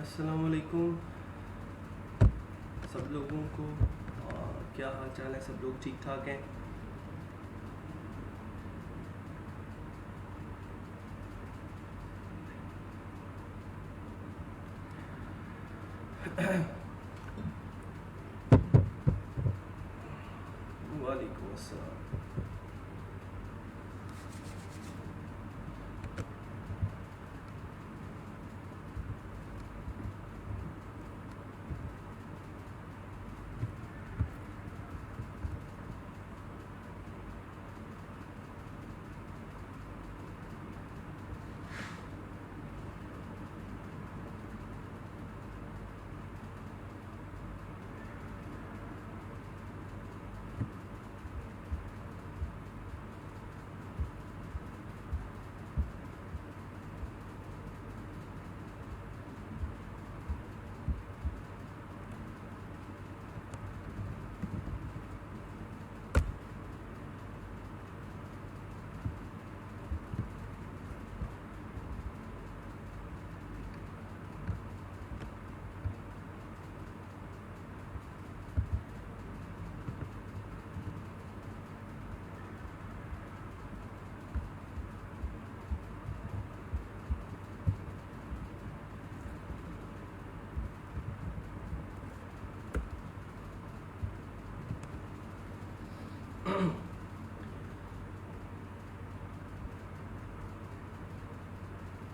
अस्सलाम वालेकुम सब लोगों को। क्या हाल चाल है? सब लोग ठीक ठाक हैं? वालेकुम अस्सलाम।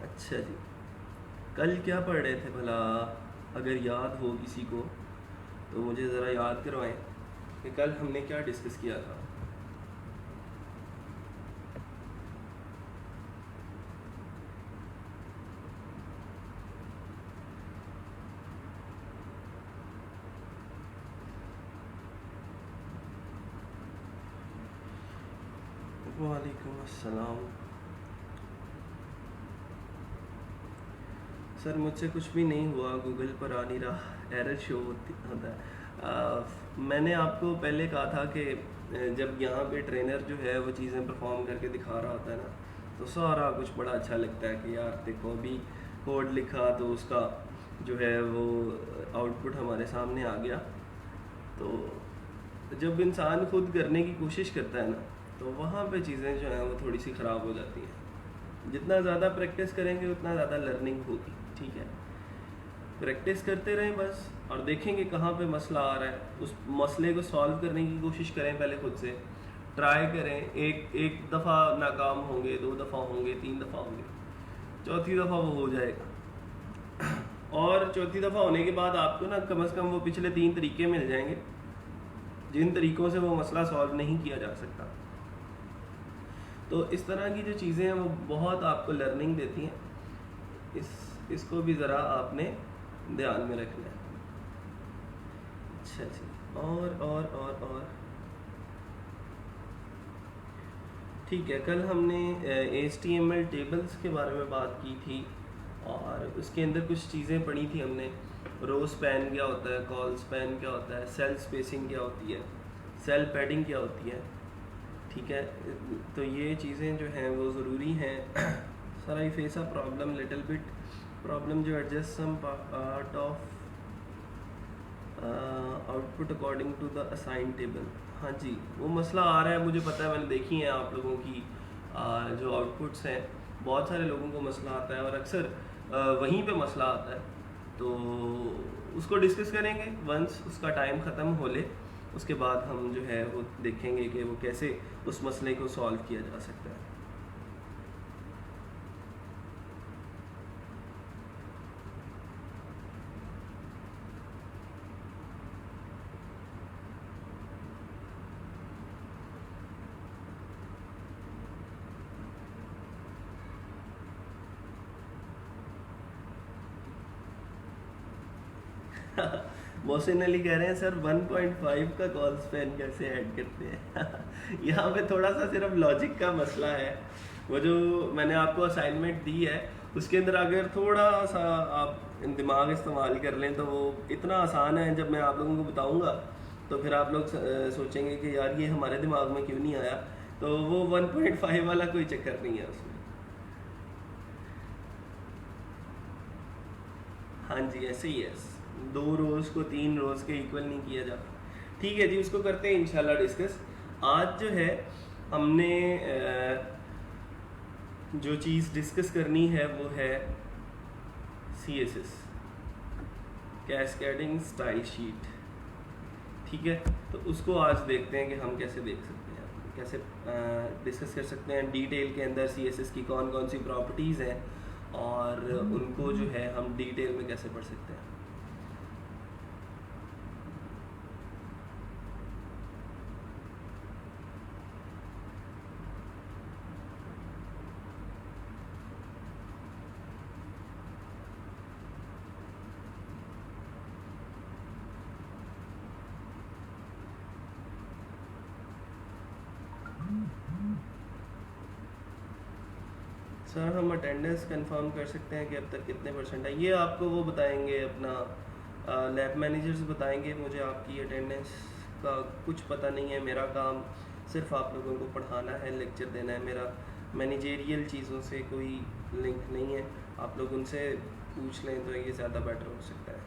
अच्छा जी, कल क्या पढ़ रहे थे भला? अगर याद हो किसी को तो मुझे ज़रा याद करवाएं कि कल हमने क्या डिस्कस किया था। वालेकुम अस्सलाम। सर मुझसे कुछ भी नहीं हुआ, गूगल पर आ नहीं रहा, एरर शो होता है। मैंने आपको पहले कहा था कि जब यहाँ पे ट्रेनर जो है वो चीज़ें परफॉर्म करके दिखा रहा होता है ना, तो सारा कुछ बड़ा अच्छा लगता है कि यार देखो अभी कोड लिखा तो उसका जो है वो आउटपुट हमारे सामने आ गया। तो जब इंसान खुद करने की कोशिश करता है ना, तो वहाँ पे चीज़ें जो हैं वो थोड़ी सी ख़राब हो जाती हैं। जितना ज़्यादा प्रैक्टिस करेंगे उतना ज़्यादा लर्निंग होगी। ठीक है, प्रैक्टिस करते रहें बस, और देखेंगे कहाँ पे मसला आ रहा है, उस मसले को सॉल्व करने की कोशिश करें। पहले खुद से ट्राई करें। एक एक दफ़ा नाकाम होंगे, दो दफ़ा होंगे, तीन दफ़ा होंगे, चौथी दफ़ा वो हो जाएगा। और चौथी दफ़ा होने के बाद आपको ना कम से कम वो पिछले 3 तरीके मिल जाएंगे जिन तरीक़ों से वो मसला सॉल्व नहीं किया जा सकता। तो इस तरह की जो चीज़ें हैं वो बहुत आपको लर्निंग देती हैं। इसको भी ज़रा आपने ध्यान में रखना है। अच्छा जी, और ठीक है, कल हमने HTML टेबल्स के बारे में बात की थी और उसके अंदर कुछ चीज़ें पढ़ी थी हमने। रो स्पैन क्या होता है, कॉल स्पैन क्या होता है, सेल स्पेसिंग क्या होती है, सेल पैडिंग क्या होती है। ठीक है, तो ये चीज़ें जो हैं वो ज़रूरी हैं। Sir I face a problem little bit problem जो adjust some part of output according to the assign table. हाँ जी, वो मसला आ रहा है, मुझे पता है, मैंने देखी है आप लोगों की जो आउटपुट्स हैं। बहुत सारे लोगों को मसला आता है और अक्सर वहीं पे मसला आता है। तो उसको डिस्कस करेंगे वंस उसका टाइम ख़त्म हो ले, उसके बाद हम जो है वो देखेंगे कि वो कैसे उस मसले को सॉल्व किया जा सकता है। मोहसिन अली कह रहे हैं सर 1.5 का कॉल स्पैन कैसे ऐड करते हैं? यहाँ पे थोड़ा सा सिर्फ लॉजिक का मसला है। वो जो मैंने आपको असाइनमेंट दी है उसके अंदर अगर थोड़ा सा आप दिमाग इस्तेमाल कर लें तो वो इतना आसान है। जब मैं आप लोगों को बताऊंगा तो फिर आप लोग सोचेंगे कि यार ये हमारे दिमाग में क्यों नहीं आया। तो वो 1.5 वाला कोई चक्कर नहीं है उसमें। हाँ जी, ऐसे ही है। 2 रोज़ को 3 रोज़ के इक्वल नहीं किया जाता। ठीक है जी, उसको करते हैं इंशाल्लाह डिस्कस। आज जो है हमने जो चीज़ डिस्कस करनी है वो है CSS, कैस्केडिंग स्टाइल शीट। ठीक है, तो उसको आज देखते हैं कि हम कैसे देख सकते हैं, कैसे डिस्कस कर सकते हैं डिटेल के अंदर CSS की कौन कौन सी प्रॉपर्टीज़ हैं और उनको जो है हम डिटेल में कैसे पढ़ सकते हैं। सर हम अटेंडेंस कंफर्म कर सकते हैं कि अब तक कितने परसेंट है, ये आपको वो बताएंगे, अपना लैब मैनेजर्स बताएंगे। मुझे आपकी अटेंडेंस का कुछ पता नहीं है, मेरा काम सिर्फ आप लोगों को पढ़ाना है, लेक्चर देना है। मेरा मैनेजेरियल चीज़ों से कोई लिंक नहीं है। आप लोग उनसे पूछ लें तो ये ज़्यादा बेटर हो सकता है।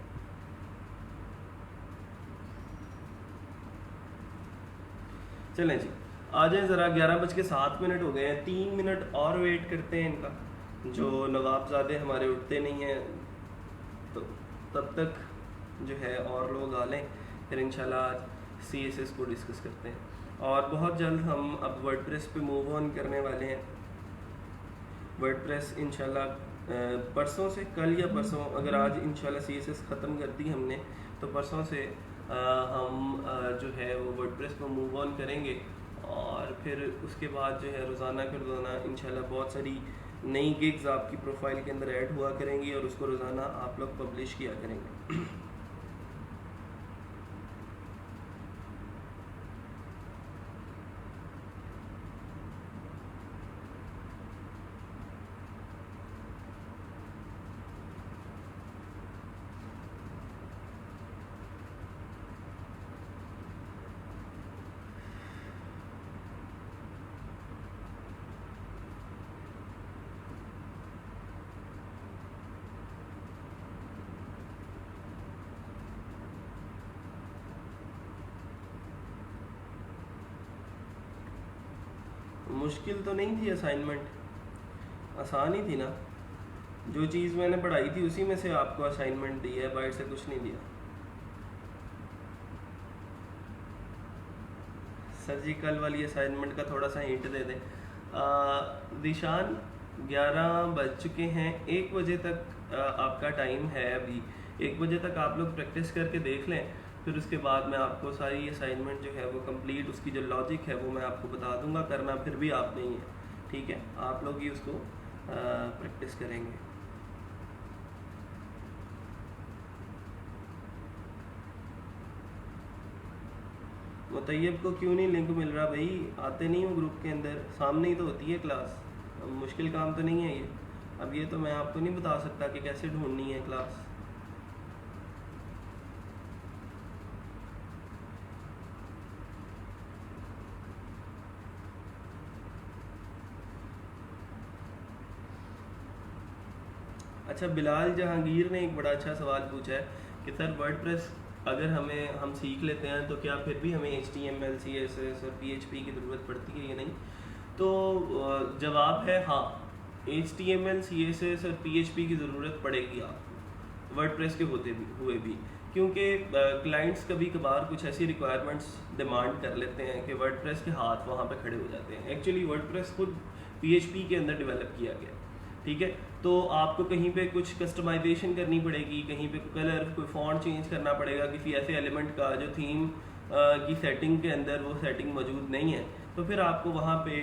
चलें जी, आ जाएं ज़रा। 11:07 हो गए हैं, 3 मिनट और वेट करते हैं इनका। जो नवाबजादे हमारे उठते नहीं हैं तो तब तक जो है और लोग आ लें, फिर इंशाल्लाह आज CSS को डिस्कस करते हैं। और बहुत जल्द हम अब वर्डप्रेस पे मूव ऑन करने वाले हैं। वर्डप्रेस इंशाल्लाह परसों से, कल या परसों, अगर आज इंशाल्लाह CSS ख़त्म कर दी हमने तो परसों से हम जो है वो वर्डप्रेस पर मूव ऑन करेंगे। और फिर उसके बाद जो है रोज़ाना के रोज़ाना इंशाल्लाह बहुत सारी नई गिग्स आपकी प्रोफाइल के अंदर ऐड हुआ करेंगी और उसको रोज़ाना आप लोग पब्लिश किया करेंगे। मुश्किल तो नहीं थी असाइनमेंट, आसान ही थी ना। जो चीज़ मैंने पढ़ाई थी उसी में से आपको असाइनमेंट दी है, बाहर से कुछ नहीं दिया। सर जी कल वाली असाइनमेंट का थोड़ा सा हिंट दे दें। दिशान 11 बज चुके हैं, 1 बजे तक आपका टाइम है। अभी 1 बजे तक आप लोग प्रैक्टिस करके देख लें, फिर उसके बाद मैं आपको सारी असाइनमेंट जो है वो कंप्लीट, उसकी जो लॉजिक है वो मैं आपको बता दूंगा। करना फिर भी आपने ही है, ठीक है? आप लोग ही उसको प्रैक्टिस करेंगे। मुतैयब को क्यों नहीं लिंक मिल रहा भाई? आते नहीं हो ग्रुप के अंदर, सामने ही तो होती है क्लास। मुश्किल काम तो नहीं है ये। अब ये तो मैं आपको नहीं बता सकता कि कैसे ढूंढनी है क्लास। अच्छा, बिलाल जहांगीर ने एक बड़ा अच्छा सवाल पूछा है कि सर वर्डप्रेस अगर हम सीख लेते हैं तो क्या फिर भी हमें HTML CSS और PHP की ज़रूरत पड़ती है या नहीं? तो जवाब है हाँ, HTML CSS और PHP की ज़रूरत पड़ेगी आपको वर्डप्रेस के होते भी हुए भी, क्योंकि क्लाइंट्स कभी कभार कुछ ऐसी रिक्वायरमेंट्स डिमांड कर लेते हैं कि वर्डप्रेस के हाथ वहाँ पे खड़े हो जाते हैं। एक्चुअली वर्डप्रेस खुद PHP के अंदर डेवलप किया गया, ठीक है? तो आपको कहीं पे कुछ कस्टमाइजेशन करनी पड़ेगी, कहीं पे कलर, कोई फॉन्ट चेंज करना पड़ेगा किसी ऐसे एलिमेंट का जो थीम की सेटिंग के अंदर वो सेटिंग मौजूद नहीं है, तो फिर आपको वहाँ पे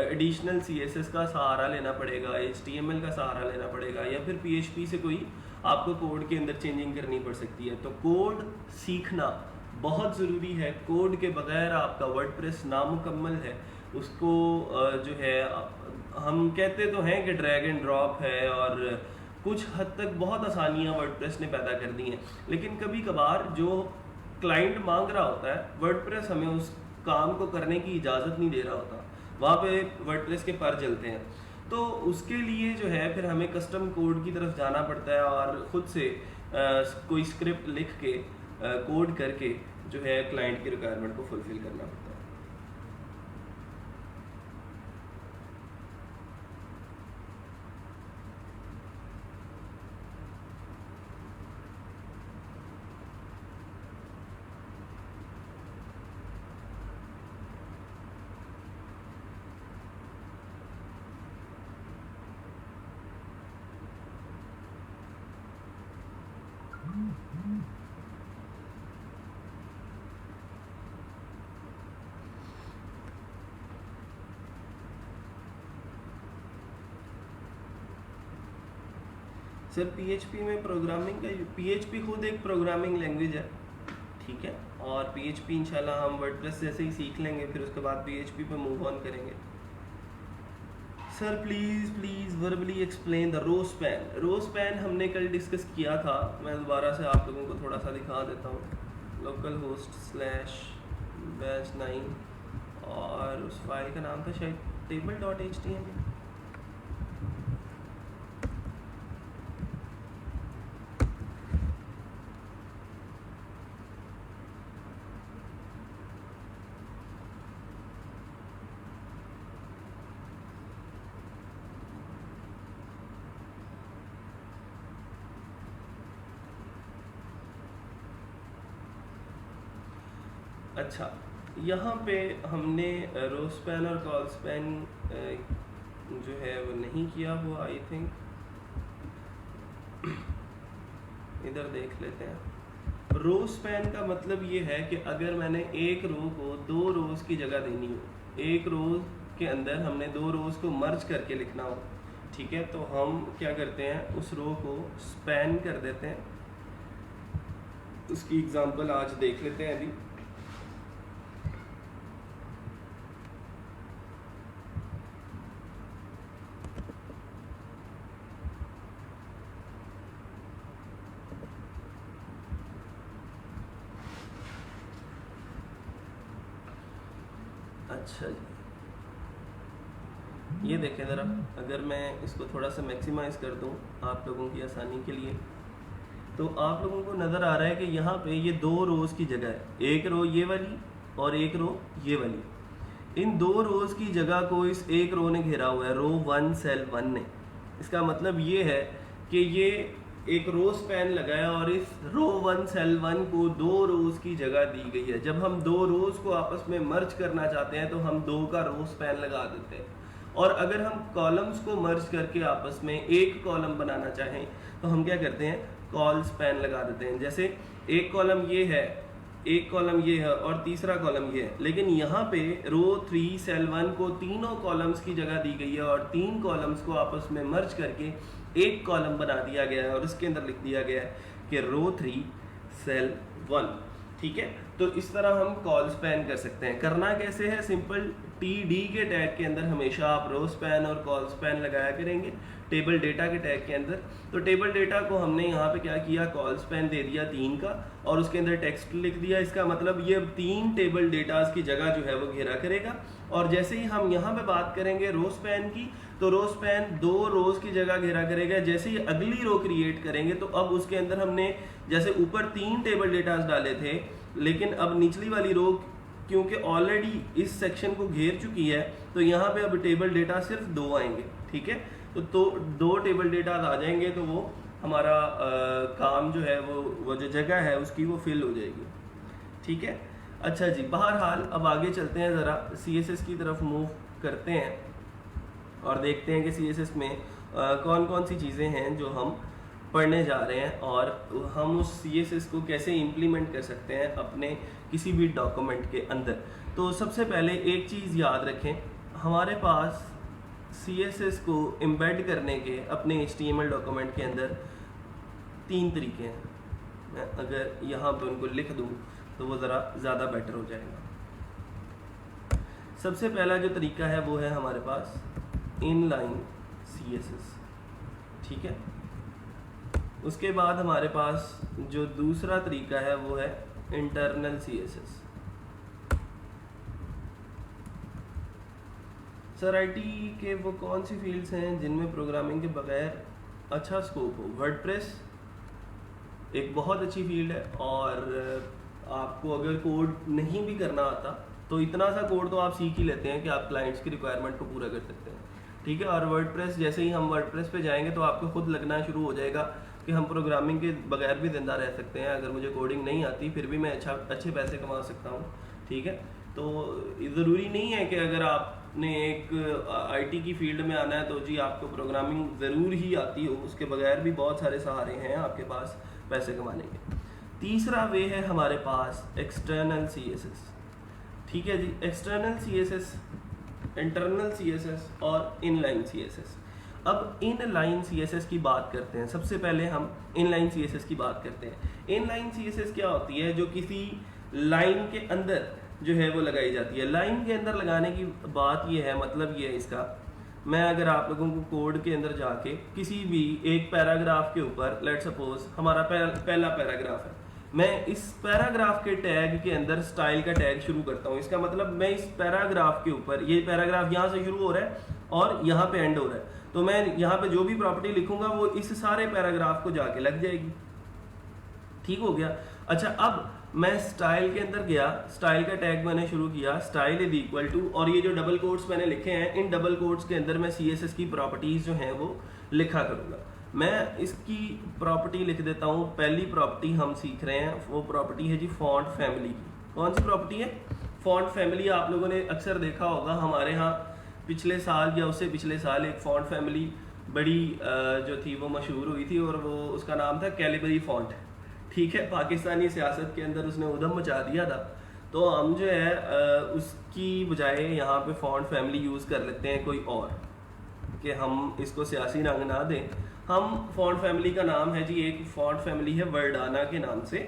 एडिशनल CSS का सहारा लेना पड़ेगा, HTML का सहारा लेना पड़ेगा, या फिर PHP से कोई आपको कोड के अंदर चेंजिंग करनी पड़ सकती है। तो कोड सीखना बहुत ज़रूरी है। कोड के बगैर आपका वर्डप्रेस नामुकम्मल है। उसको जो है हम कहते तो हैं कि ड्रैग एंड ड्रॉप है और कुछ हद तक बहुत आसानियां वर्डप्रेस ने पैदा कर दी हैं, लेकिन कभी कभार जो क्लाइंट मांग रहा होता है वर्डप्रेस हमें उस काम को करने की इजाज़त नहीं दे रहा होता, वहाँ पे वर्डप्रेस के पर जलते हैं। तो उसके लिए जो है फिर हमें कस्टम कोड की तरफ जाना पड़ता है और ख़ुद से कोई स्क्रिप्ट लिख के कोड करके जो है क्लाइंट की रिक्वायरमेंट को फुलफिल करना पड़ता है। सर पीएचपी में प्रोग्रामिंग का, पीएचपी खुद एक प्रोग्रामिंग लैंग्वेज है, ठीक है, और पीएचपी इंशाल्लाह हम वर्डप्रेस जैसे ही सीख लेंगे फिर उसके बाद पीएचपी पे मूव ऑन करेंगे। Sir please verbally explain the row span. Row span हमने कल डिस्कस किया था, मैं दोबारा से आप लोगों को थोड़ा सा दिखा देता हूँ। लोकल होस्ट स्लैश बैच 9 और उस फाइल का नाम था शायद table.html। अच्छा, यहाँ पे हमने रो स्पैन और कॉल स्पैन जो है वो नहीं किया हुआ, आई थिंक। इधर देख लेते हैं। रो स्पैन का मतलब ये है कि अगर मैंने एक रो को दो रोज की जगह देनी हो, एक रो के अंदर हमने दो रोज को मर्ज करके लिखना हो, ठीक है, तो हम क्या करते हैं, उस रो को स्पैन कर देते हैं। उसकी एग्जांपल आज देख लेते हैं अभी। अच्छा जी, ये देखें ज़रा, अगर मैं इसको थोड़ा सा मैक्सिमाइज कर दूं आप लोगों की आसानी के लिए, तो आप लोगों को नज़र आ रहा है कि यहाँ पे ये दो रोज़ की जगह है, एक रो ये वाली और एक रो ये वाली। इन दो रोज़ की जगह को इस एक रो ने घेरा हुआ है, रो 1 सेल 1 ने। इसका मतलब ये है कि ये एक रो स्पैन लगाया और इस रो 1 सेल 1 को दो रोज की जगह दी गई है। जब हम दो रोज को आपस में मर्ज करना चाहते हैं तो हम दो का रो स्पैन लगा देते हैं, और अगर हम कॉलम्स को मर्ज करके आपस में एक कॉलम बनाना चाहें तो हम क्या करते हैं, कॉल स्पैन लगा देते हैं। जैसे एक कॉलम ये है, एक कॉलम ये है और तीसरा कॉलम ये है, लेकिन यहाँ पे रो 3 सेल 1 को तीनों कॉलम्स की जगह दी गई है और तीन कॉलम्स को आपस में मर्ज करके एक कॉलम बना दिया गया है और उसके अंदर लिख दिया गया है कि रो 3 सेल 1, ठीक है। तो इस तरह हम कॉल स्पैन कर सकते हैं। करना कैसे है, सिंपल टीडी के टैग के अंदर हमेशा आप रो स्पैन और कॉल स्पैन लगाया करेंगे टेबल डेटा के टैग के अंदर। तो टेबल डेटा को हमने यहाँ पे क्या किया, कॉल स्पैन दे दिया 3 का और उसके अंदर टेक्स्ट लिख दिया। इसका मतलब ये 3 टेबल डेटास की जगह जो है वो घेरा करेगा। और जैसे ही हम यहाँ पे बात करेंगे रो स्पैन की, तो रो स्पैन दो रोज की जगह घेरा करेगा। जैसे ही अगली रो क्रिएट करेंगे तो अब उसके अंदर हमने जैसे ऊपर 3 टेबल डेटास डाले थे, लेकिन अब निचली वाली रो क्योंकि ऑलरेडी इस सेक्शन को घेर चुकी है तो यहाँ पे अब टेबल डेटा सिर्फ 2 आएंगे, ठीक है। तो 2 टेबल डेटा आ जाएंगे तो वो हमारा काम जो है वो जो जगह है उसकी वो फिल हो जाएगी, ठीक है। अच्छा जी, बहरहाल अब आगे चलते हैं, ज़रा CSS की तरफ मूव करते हैं और देखते हैं कि CSS में कौन कौन सी चीज़ें हैं जो हम पढ़ने जा रहे हैं और हम उस CSS को कैसे इम्प्लीमेंट कर सकते हैं अपने किसी भी डॉक्यूमेंट के अंदर। तो सबसे पहले एक चीज़ याद रखें, हमारे पास CSS को एम्बेड करने के अपने HTML डॉक्यूमेंट के अंदर 3 तरीके हैं। मैं अगर यहाँ पर उनको लिख दूँ तो वो ज़रा ज़्यादा बेटर हो जाएगा। सबसे पहला जो तरीका है वो है हमारे पास इनलाइन CSS, ठीक है। उसके बाद हमारे पास जो दूसरा तरीका है वो है इंटरनल CSS। सर आईटी के वो कौन सी फील्ड्स हैं जिनमें प्रोग्रामिंग के बगैर अच्छा स्कोप हो? वर्डप्रेस एक बहुत अच्छी फील्ड है, और आपको अगर कोड नहीं भी करना आता तो इतना सा कोड तो आप सीख ही लेते हैं कि आप क्लाइंट्स की रिक्वायरमेंट को पूरा कर सकते हैं, ठीक है। और वर्डप्रेस, जैसे ही हम वर्डप्रेस पे जाएंगे तो आपको खुद लगना शुरू हो जाएगा कि हम प्रोग्रामिंग के बगैर भी जिंदा रह सकते हैं। अगर मुझे कोडिंग नहीं आती फिर भी मैं अच्छे पैसे कमा सकता हूँ, ठीक है। तो ज़रूरी नहीं है कि अगर आपने एक आईटी की फील्ड में आना है तो जी आपको प्रोग्रामिंग ज़रूर ही आती हो, उसके बगैर भी बहुत सारे सहारे हैं आपके पास पैसे कमाने के। तीसरा वे है हमारे पास एक्सटर्नल सीएसएस, ठीक है जी। एक्सटर्नल सीएसएस, इंटरनल सीएसएस और इनलाइन सीएसएस। अब इनलाइन सीएसएस की बात करते हैं। सबसे पहले हम इनलाइन सीएसएस की बात करते हैं। इनलाइन सीएसएस क्या होती है? जो किसी लाइन के अंदर जो है वो लगाई जाती है। लाइन के अंदर लगाने की बात ये है, मतलब ये है इसका, मैं अगर आप लोगों को कोड के अंदर जाके किसी भी एक पैराग्राफ के ऊपर, लेट्स सपोज हमारा पहला पैराग्राफ है, मैं इस पैराग्राफ के टैग के अंदर स्टाइल का टैग शुरू करता हूँ। इसका मतलब मैं इस पैराग्राफ के ऊपर, ये पैराग्राफ यहाँ से शुरू हो रहा है और यहाँ पे एंड हो रहा है, तो मैं यहाँ पे जो भी प्रॉपर्टी लिखूंगा वो इस सारे पैराग्राफ को जाके लग जाएगी, ठीक हो गया। अच्छा, अब मैं स्टाइल के अंदर गया, स्टाइल का टैग मैंने शुरू किया, स्टाइल इज इक्वल टू, और ये जो डबल कोट्स मैंने लिखे हैं, इन डबल कोट्स के अंदर मैं सीएसएस की प्रॉपर्टीज जो हैं वो लिखा करूंगा। मैं इसकी प्रॉपर्टी लिख देता हूँ। पहली प्रॉपर्टी हम सीख रहे हैं, वो प्रॉपर्टी है जी फॉन्ट फैमिली की। कौन सी प्रॉपर्टी है? Font family. आप लोगों ने अक्सर देखा होगा, हमारे यहाँ पिछले साल या उससे पिछले साल एक फॉन्ट फैमिली बड़ी जो थी वो मशहूर हुई थी, और वो उसका नाम था कैलिबरी फॉन्ट, ठीक है। पाकिस्तानी सियासत के अंदर उसने उधम मचा दिया था, तो हम जो है उसकी बजाय यहाँ पे फॉन्ट फैमिली यूज़ कर लेते हैं कोई और, कि हम इसको सियासी रंग ना दें। हम फॉन्ट फैमिली का नाम है जी, एक फॉन्ट फैमिली है वर्डाना के नाम से,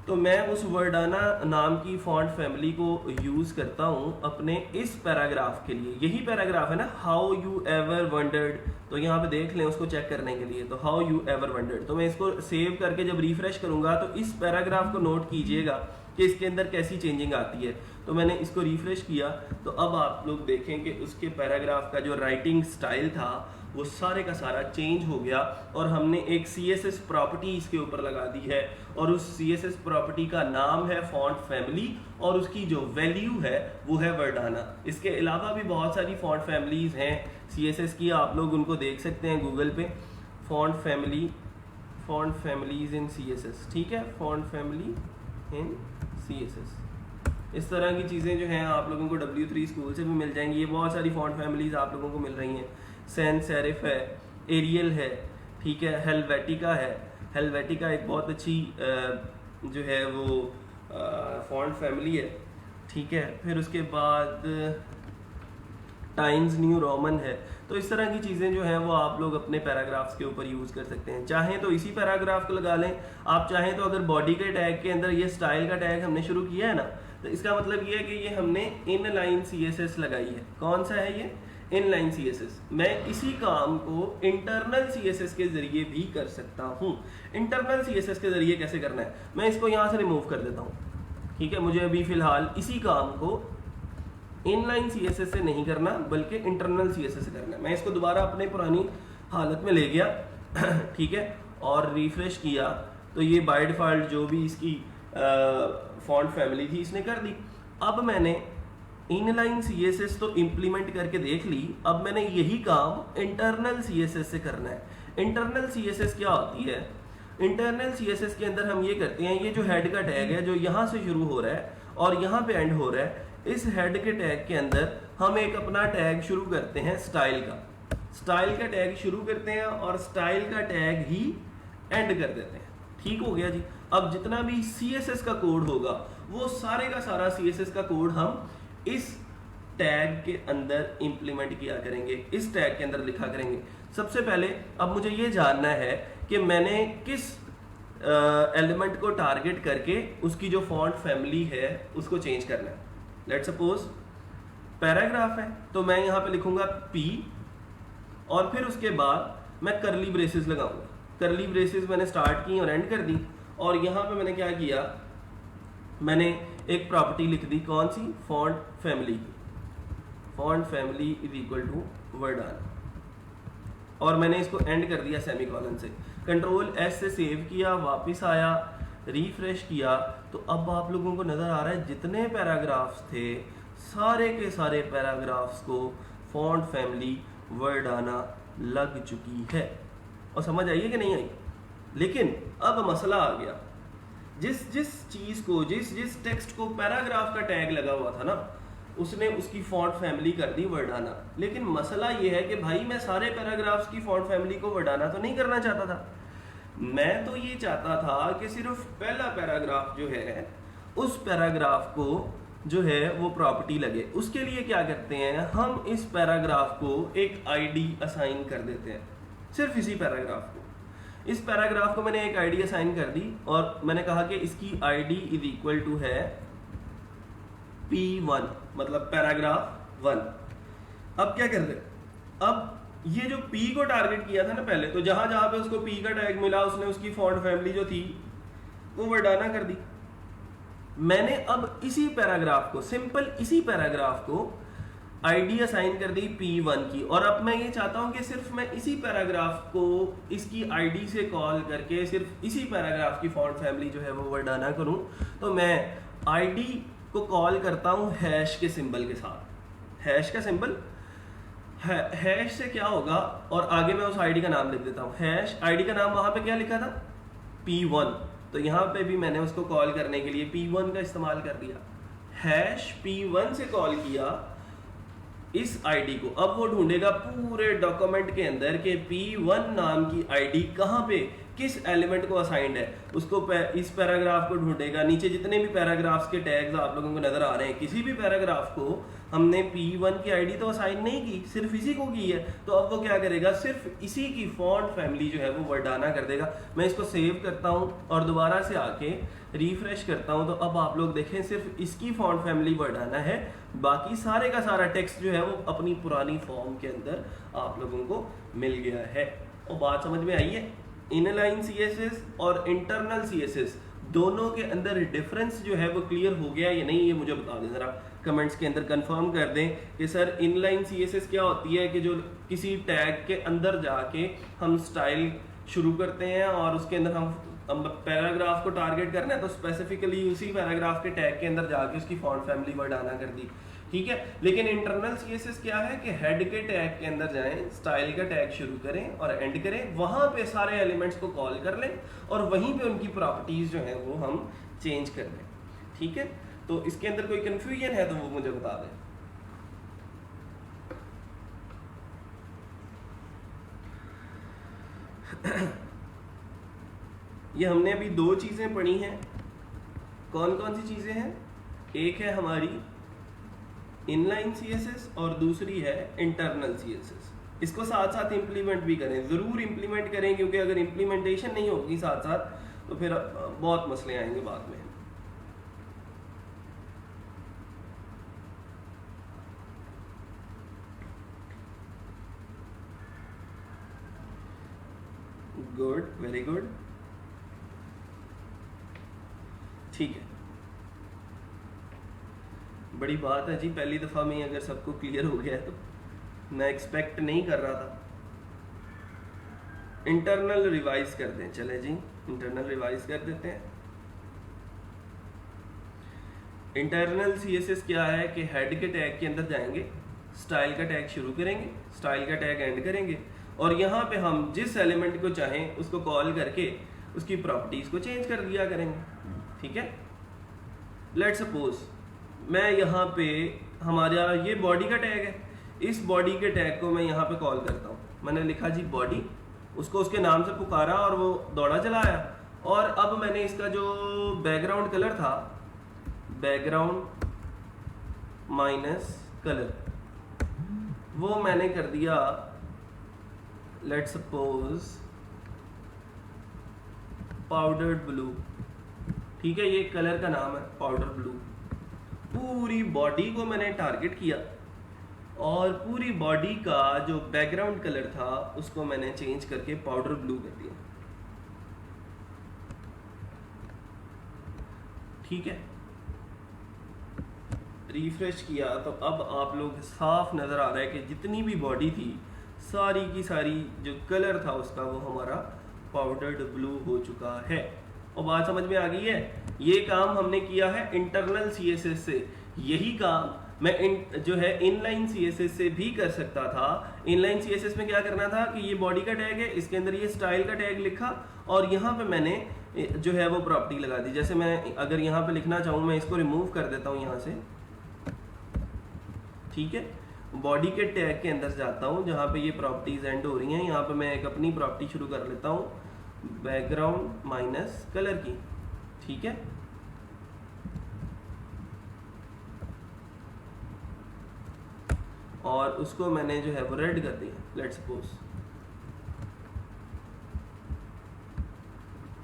तो मैं उस वर्डाना नाम की फॉन्ट फैमिली को यूज़ करता हूँ अपने इस पैराग्राफ के लिए। यही पैराग्राफ है ना, हाउ यू एवर वंडर्ड, तो यहाँ पे देख लें उसको चेक करने के लिए, तो हाउ यू एवर वंडर्ड। तो मैं इसको सेव करके जब रिफ्रेश करूँगा तो इस पैराग्राफ को नोट कीजिएगा कि इसके अंदर कैसी चेंजिंग आती है। तो मैंने इसको रिफ्रेश किया, तो अब आप लोग देखें कि उसके पैराग्राफ का जो राइटिंग स्टाइल था वो सारे का सारा चेंज हो गया, और हमने एक CSS प्रॉपर्टी इसके ऊपर लगा दी है, और उस CSS प्रॉपर्टी का नाम है फॉन्ट फैमिली, और उसकी जो वैल्यू है वो है वर्डाना। इसके अलावा भी बहुत सारी फॉन्ट फैमिलीज हैं CSS की, आप लोग उनको देख सकते हैं गूगल पे, फॉन्ट फैमिलीज इन CSS, ठीक है, फॉन्ट फैमिली इन CSS। इस तरह की चीज़ें जो हैं आप लोगों को W3 स्कूल से भी मिल जाएंगी। ये बहुत सारी फॉन्ट फैमिलीज आप लोगों को मिल रही हैं। सैन सेरिफ है, एरियल है, ठीक है, हेलवेटिका है। हेलवेटिका एक बहुत अच्छी जो है वो फॉन्ट फैमिली है, ठीक है। फिर उसके बाद टाइम्स न्यू रोमन है। तो इस तरह की चीज़ें जो हैं वो आप लोग अपने पैराग्राफ्स के ऊपर यूज़ कर सकते हैं। चाहें तो इसी पैराग्राफ को लगा लें, आप चाहें तो अगर बॉडी के टैग के अंदर ये स्टाइल का टैग हमने शुरू किया है ना, तो इसका मतलब ये है कि ये हमने इनलाइन CSS लगाई है। कौन सा है ये? Inline CSS। मैं इसी काम को इंटरनल CSS के जरिए भी कर सकता हूँ। इंटरनल CSS के जरिए कैसे करना है? मैं इसको यहाँ से रिमूव कर देता हूँ, ठीक है। मुझे अभी फिलहाल इसी काम को इनलाइन CSS से नहीं करना बल्कि इंटरनल CSS से करना है। मैं इसको दोबारा अपने पुरानी हालत में ले गया ठीक है, और रिफ्रेश किया, तो ये बाय डिफ़ॉल्ट जो भी इसकी फॉन्ट फैमिली थी इसने कर दी। अब मैंने इनलाइन CSS तो इम्प्लीमेंट करके देख ली, अब मैंने यही काम इंटरनल CSS से करना है। इंटरनल CSS क्या होती है? इंटरनल CSS के अंदर हम ये करते हैं, ये जो हेड का टैग है जो यहाँ से शुरू हो रहा है और यहाँ पे एंड हो रहा है, इस हेड के टैग के अंदर हम एक अपना टैग शुरू करते हैं स्टाइल का। स्टाइल का टैग शुरू करते हैं और स्टाइल का टैग ही एंड कर देते हैं, ठीक हो गया जी। अब जितना भी CSS का कोड होगा वो सारे का सारा CSS का कोड हम इस टैग के अंदर इंप्लीमेंट किया करेंगे, इस टैग के अंदर लिखा करेंगे। सबसे पहले अब मुझे ये जानना है कि मैंने किस एलिमेंट को टारगेट करके उसकी जो फॉन्ट फैमिली है उसको चेंज करना है। लेट्स सपोज पैराग्राफ है, तो मैं यहाँ पे लिखूंगा P, और फिर उसके बाद मैं करली ब्रेसेस लगाऊंगा। करली ब्रेसेस मैंने स्टार्ट की और एंड कर दी, और यहाँ पे मैंने क्या किया, मैंने एक प्रॉपर्टी लिख दी, कौन सी? फॉन्ट फैमिली की। Font family is equal to Verdana, और मैंने इसको एंड कर दिया सेमीकोलन से। कंट्रोल एस से सेव किया, वापस आया, रिफ्रेश किया, तो अब आप लोगों को नज़र आ रहा है जितने पैराग्राफ्स थे सारे के सारे पैराग्राफ्स को फॉन्ट फैमिली वर्डाना लग चुकी है। और समझ आई है कि नहीं आई? लेकिन अब मसला आ गया, जिस जिस चीज़ को, जिस टेक्स्ट को पैराग्राफ का टैग लगा हुआ था ना, उसने उसकी फॉन्ट फैमिली कर दी वर्डाना। लेकिन मसला ये है कि भाई मैं सारे पैराग्राफ्स की फॉन्ट फैमिली को वर्डाना तो नहीं करना चाहता था। मैं तो ये चाहता था कि सिर्फ पहला पैराग्राफ जो है उस पैराग्राफ को जो है वो प्रॉपर्टी लगे। उसके लिए क्या करते हैं, हम इस पैराग्राफ को एक आईडी असाइन कर देते हैं, सिर्फ इसी पैराग्राफ को। इस पैराग्राफ को मैंने एक आईडी असाइन कर दी और मैंने कहा कि इसकी आईडी इज इक्वल टू है P1, मतलब पैराग्राफ 1। अब क्या कर रहे, अब ये जो P को टारगेट किया था ना पहले, तो जहां जहां पे उसको P का टैग मिला उसने उसकी फॉन्ट फैमिली जो थी वो वर्डाना कर दी। मैंने अब इसी पैराग्राफ को, सिंपल इसी पैराग्राफ को आईडी असाइन कर दी P1 की, और अब मैं ये चाहता हूं कि सिर्फ मैं इसी पैराग्राफ को इसकी आईडी से कॉल करके सिर्फ इसी पैराग्राफ की फॉन्ट फैमिली जो है वो वर्डाना करूं। तो मैं आईडी को कॉल करता हूं हैश के सिंबल के साथ। हैश का सिंबल हैश से क्या होगा, और आगे मैं उस आईडी का नाम लिख देता हूं हैश। आईडी का नाम वहां पे क्या लिखा था, P1, तो यहाँ पे भी मैंने उसको कॉल करने के लिए P1 का इस्तेमाल कर दिया। हैश P1 से कॉल किया इस आईडी को। अब वो ढूंढेगा पूरे डॉक्यूमेंट के अंदर के P1 नाम की आईडी कहाँ पे, किस एलिमेंट को असाइंड है, उसको इस पैराग्राफ को ढूंढेगा। नीचे जितने भी पैराग्राफ्स के टैग्स आप लोगों को नजर आ रहे हैं, किसी भी पैराग्राफ को हमने P1 की आईडी तो असाइन नहीं की, सिर्फ इसी को की है। तो अब वो क्या करेगा, सिर्फ इसी की फॉन्ट फैमिली जो है वो वर्डाना कर देगा। मैं इसको सेव करता हूँ और दोबारा से आके रिफ्रेश करता हूँ, तो अब आप लोग देखें सिर्फ इसकी फॉन्ट फैमिली वर्डाना है, बाकी सारे का सारा टेक्स्ट जो है वो अपनी पुरानी फॉर्म के अंदर आप लोगों को मिल गया है। और बात समझ में आई है? इनलाइन CSS और इंटरनल CSS दोनों के अंदर डिफरेंस जो है वो क्लियर हो गया या नहीं, ये मुझे बता दें ज़रा, कमेंट्स के अंदर कंफर्म कर दें कि सर इनलाइन CSS क्या होती है, कि जो किसी टैग के अंदर जाके हम स्टाइल शुरू करते हैं और उसके अंदर हम पैराग्राफ को टारगेट करना है तो स्पेसिफिकली उसी पैराग्राफ के टैग के अंदर जाके उसकी फॉन्ट फैमिली वर्डाना कर दी, ठीक है। लेकिन इंटरनल CSS क्या है कि हेड के टैग के अंदर जाएं, स्टाइल का टैग शुरू करें और एंड करें, वहां पे सारे एलिमेंट्स को कॉल कर लें और वहीं पे उनकी प्रॉपर्टीज जो है वो हम चेंज कर लें, ठीक है। तो इसके अंदर कोई कंफ्यूजन है तो वो मुझे बता दें। ये हमने अभी दो चीजें पढ़ी हैं। कौन कौन सी चीजें हैं? एक है हमारी इनलाइन CSS और दूसरी है इंटरनल CSS। इसको साथ साथ इम्प्लीमेंट भी करें, ज़रूर इम्प्लीमेंट करें, क्योंकि अगर इम्प्लीमेंटेशन नहीं होगी साथ साथ तो फिर बहुत मसले आएंगे बाद में। गुड, वेरी गुड, ठीक है, बड़ी बात है जी। पहली दफ़ा में अगर सबको क्लियर हो गया है तो मैं एक्सपेक्ट नहीं कर रहा था। इंटरनल रिवाइज कर दें, चले जी इंटरनल रिवाइज कर देते हैं। इंटरनल CSS क्या है कि हेड के टैग के अंदर जाएंगे, स्टाइल का टैग शुरू करेंगे, स्टाइल का टैग एंड करेंगे, और यहाँ पे हम जिस एलिमेंट को चाहें उसको कॉल करके उसकी प्रॉपर्टीज को चेंज कर दिया करेंगे, ठीक है। लेट्स सपोज मैं यहाँ पे, हमारा ये बॉडी का टैग है, इस बॉडी के टैग को मैं यहाँ पे कॉल करता हूँ। मैंने लिखा जी बॉडी, उसको उसके नाम से पुकारा और वो दौड़ा चला आया। और अब मैंने इसका जो बैकग्राउंड कलर था, बैकग्राउंड माइनस कलर, वो मैंने कर दिया लेट्स सपोज पाउडर्ड ब्लू, ठीक है, ये कलर का नाम है पाउडर ब्लू। पूरी बॉडी को मैंने टारगेट किया और पूरी बॉडी का जो बैकग्राउंड कलर था उसको मैंने चेंज करके पाउडर ब्लू कर दिया, ठीक है। रिफ्रेश किया तो अब आप लोग साफ नज़र आ रहा है कि जितनी भी बॉडी थी सारी की सारी जो कलर था उसका वो हमारा पाउडर्ड ब्लू हो चुका है। और बात समझ में आ गई है। ये काम हमने किया है इंटरनल CSS से। यही काम मैं जो है इनलाइन CSS से भी कर सकता था। इनलाइन CSS में क्या करना था कि ये बॉडी का टैग है, इसके अंदर ये स्टाइल का टैग लिखा और यहाँ पे मैंने जो है वो प्रॉपर्टी लगा दी। जैसे मैं अगर यहाँ पे लिखना चाहूँ, मैं इसको रिमूव कर देता हूँ यहाँ से, ठीक है। बॉडी के टैग के अंदर जाता हूँ जहाँ पे ये प्रॉपर्टीज एंड हो रही हैं। यहाँ पे मैं एक अपनी प्रॉपर्टी शुरू कर लेता हूँ, बैकग्राउंड माइनस कलर की, ठीक है। और उसको मैंने जो है वो रेड कर दिया, लेट्स सपोज।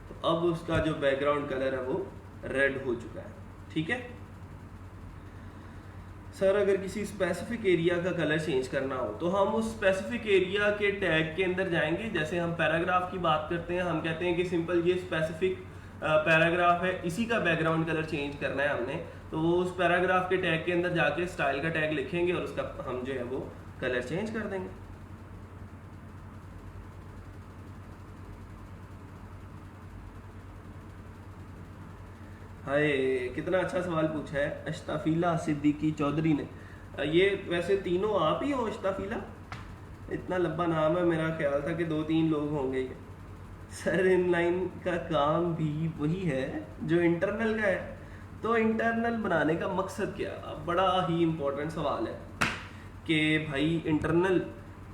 तो अब उसका जो बैकग्राउंड कलर है वो रेड हो चुका है, ठीक है। सर अगर किसी स्पेसिफिक एरिया का कलर चेंज करना हो तो हम उस स्पेसिफिक एरिया के टैग के अंदर जाएंगे। जैसे हम पैराग्राफ की बात करते हैं, हम कहते हैं कि सिंपल ये स्पेसिफिक पैराग्राफ है, इसी का बैकग्राउंड कलर चेंज करना है हमने, तो वो उस पैराग्राफ के टैग के अंदर जाके स्टाइल का टैग लिखेंगे और उसका हम जो है वो कलर चेंज कर देंगे। हाय, कितना अच्छा सवाल पूछा है अश्ताफीला सिद्दीकी चौधरी ने। ये वैसे तीनों आप ही हो अश्ताफीला? इतना लंबा नाम है, मेरा ख्याल था कि 2-3 लोग होंगे ये। सर इनलाइन का काम भी वही है जो इंटरनल का है। तो इंटरनल बनाने का मकसद क्या? बड़ा ही इम्पोर्टेंट सवाल है कि भाई इंटरनल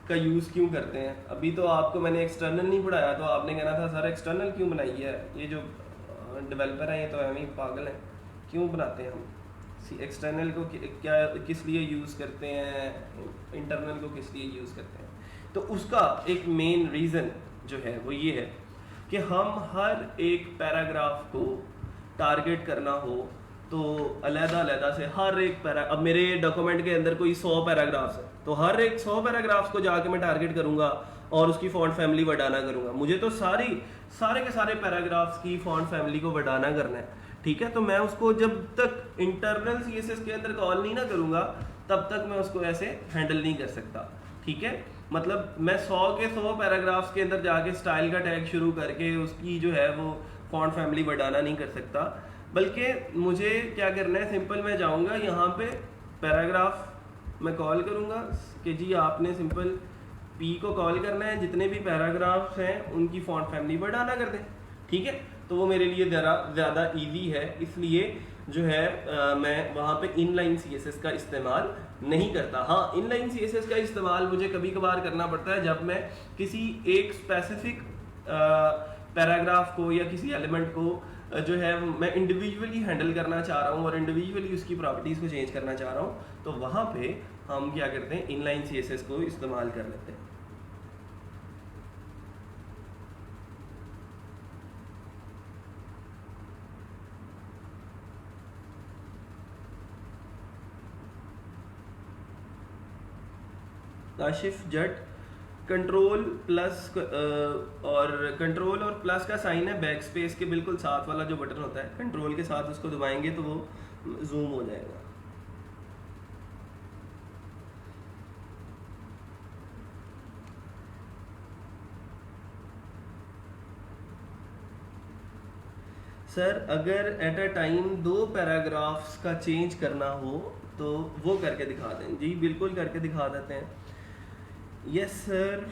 का यूज़ क्यों करते हैं। अभी तो आपको मैंने एक्सटर्नल नहीं पढ़ाया, तो आपने कहना था सर एक्सटर्नल क्यों बनाई है, ये जो डेवलपर हैं ये तो एवं पागल हैं, क्यों बनाते हैं हम एक्सटर्नल को, क्या किस लिए यूज़ करते हैं, इंटरनल को किस लिए यूज़ करते हैं। तो उसका एक मेन रीज़न जो है वो ये है कि हम हर एक पैराग्राफ को टारगेट करना हो तो अलग-अलग से हर एक अब मेरे डॉक्यूमेंट के अंदर कोई 100 पैराग्राफ्स है, तो हर एक 100 पैराग्राफ्स को जाके मैं टारगेट करूंगा और उसकी फॉन्ट फैमिली बढ़ाना करूंगा। मुझे तो सारे के सारे पैराग्राफ्स की फॉन्ट फैमिली को बढ़ाना करना है, ठीक है। तो मैं उसको जब तक इंटरनल CSS के अंदर कॉल नहीं ना करूंगा तब तक मैं उसको ऐसे हैंडल नहीं कर सकता, ठीक है। मतलब मैं 100 के 100 पैराग्राफ्स के अंदर जाके स्टाइल का टैग शुरू करके उसकी जो है वो फॉन्ट फैमिली बढ़ाना नहीं कर सकता, बल्कि मुझे क्या करना है, सिंपल मैं जाऊंगा यहाँ पे पैराग्राफ मैं कॉल करूँगा कि जी आपने सिंपल P को कॉल करना है, जितने भी पैराग्राफ्स हैं उनकी फॉन्ट फैमिली बढ़ाना कर दें, ठीक है। तो वो मेरे लिए ज़्यादा ईजी है, इसलिए जो है मैं वहाँ पे इनलाइन CSS का इस्तेमाल नहीं करता। हाँ, इनलाइन CSS का इस्तेमाल मुझे कभी कभार करना पड़ता है जब मैं किसी एक स्पेसिफिक पैराग्राफ को या किसी एलिमेंट को जो है मैं इंडिविजुअली हैंडल करना चाह रहा हूँ और इंडिविजुअली उसकी प्रॉपर्टीज़ को चेंज करना चाह रहा हूँ, तो वहाँ पे हम क्या करते हैं, इनलाइन CSS को इस्तेमाल कर लेते हैं। काशिफ जट, कंट्रोल प्लस और कंट्रोल और प्लस का साइन है बैक स्पेस के बिल्कुल साथ वाला जो बटन होता है, कंट्रोल के साथ उसको दबाएंगे तो वो जूम हो जाएगा। सर अगर एट अ टाइम 2 पैराग्राफ्स का चेंज करना हो तो वो करके दिखा दें। जी बिल्कुल करके दिखा देते हैं। यस सर,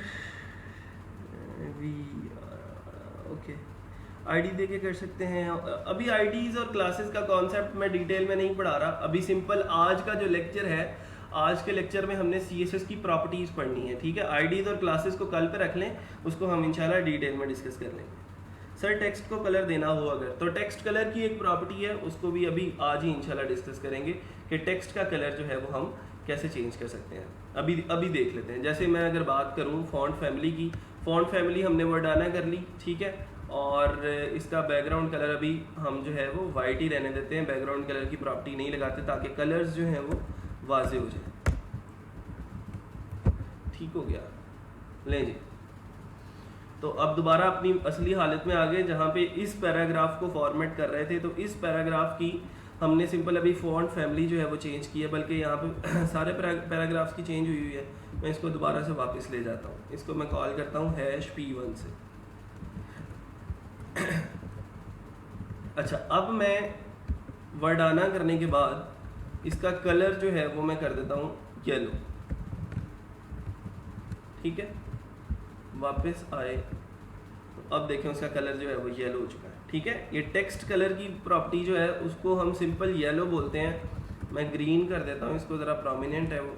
ओके, आईडी दे के कर सकते हैं। अभी आईडीज और क्लासेस का कॉन्सेप्ट मैं डिटेल में नहीं पढ़ा रहा, अभी सिंपल आज का जो लेक्चर है, आज के लेक्चर में हमने CSS की प्रॉपर्टीज पढ़नी है, ठीक है। आईडीज और क्लासेस को कल पे रख लें, उसको हम इंशाल्लाह डिटेल में डिस्कस कर लेंगे। सर टेक्स्ट को कलर देना हो अगर, तो टेक्स्ट कलर की एक प्रॉपर्टी है, उसको भी अभी आज ही इंशाल्लाह डिस्कस करेंगे कि टेक्स्ट का कलर जो है वो हम कैसे चेंज कर सकते हैं। अभी देख लेते हैं। जैसे मैं अगर बात करूं फॉन्ट फैमिली की, फॉन्ट फैमिली हमने वर्डाना कर ली, ठीक है। और इसका बैकग्राउंड कलर अभी हम जो है वो वाइट ही रहने देते हैं, बैकग्राउंड कलर की प्रॉपर्टी नहीं लगाते ताकि कलर्स जो हैं वो वाजे हो जाए। ठीक हो गया, लें जी। तो अब दोबारा अपनी असली हालत में आ गए जहाँ पे इस पैराग्राफ को फॉर्मेट कर रहे थे। तो इस पैराग्राफ की हमने सिंपल अभी फॉन्ट फैमिली जो है वो चेंज की है, बल्कि यहाँ पे सारे पैराग्राफ्स की चेंज हुई हुई है। मैं इसको दोबारा से वापस ले जाता हूँ, इसको मैं कॉल करता हूँ #p1 से। अच्छा, अब मैं वर्डाना करने के बाद इसका कलर जो है वो मैं कर देता हूँ येलो। ठीक है, वापस आए तो अब देखें उसका कलर जो है वो येलो हो चुका है। ठीक है, ये टेक्स्ट कलर की प्रॉपर्टी जो है उसको हम सिंपल येलो बोलते हैं। मैं ग्रीन कर देता हूँ इसको, ज़रा प्रोमिनेंट है वो।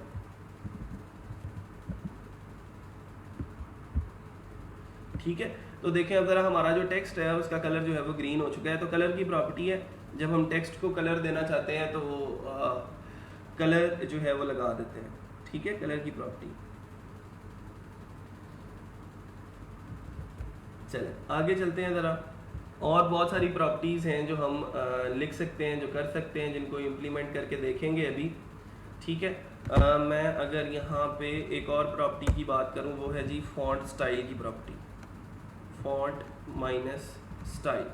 ठीक है, तो देखें अब ज़रा हमारा जो टेक्स्ट है उसका कलर जो है वो ग्रीन हो चुका है। तो कलर की प्रॉपर्टी है, जब हम टेक्स्ट को कलर देना चाहते हैं तो वो कलर जो है वो लगा देते हैं। ठीक है, कलर की प्रॉपर्टी। चलें आगे चलते हैं ज़रा। और बहुत सारी प्रॉपर्टीज़ हैं जो हम लिख सकते हैं, जो कर सकते हैं, जिनको इम्प्लीमेंट करके देखेंगे अभी। ठीक है, मैं अगर यहाँ पे एक और प्रॉपर्टी की बात करूँ, वो है जी फॉन्ट स्टाइल की प्रॉपर्टी, फॉन्ट माइनस स्टाइल।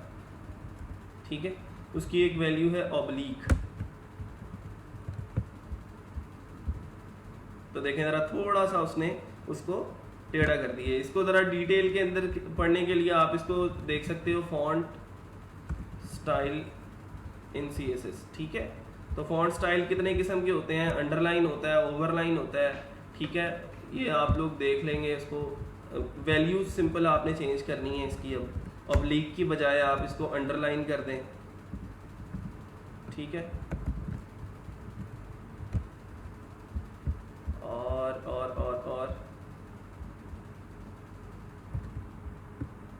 ठीक है, उसकी एक वैल्यू है ऑब्लिक। तो देखें ज़रा थोड़ा सा उसने उसको टेढ़ा कर दिया। इसको ज़रा डिटेल के अंदर पढ़ने के लिए आप इसको देख सकते हो, फॉन्ट स्टाइल इन CSS। ठीक है, तो फॉन्ट स्टाइल कितने किस्म के होते हैं, अंडरलाइन होता है, ओवरलाइन होता है। ठीक है, ये आप लोग देख लेंगे। इसको वैल्यूज सिंपल आपने चेंज करनी है इसकी। अब ऑब्लिक की बजाय आप इसको अंडरलाइन कर दें। ठीक है, और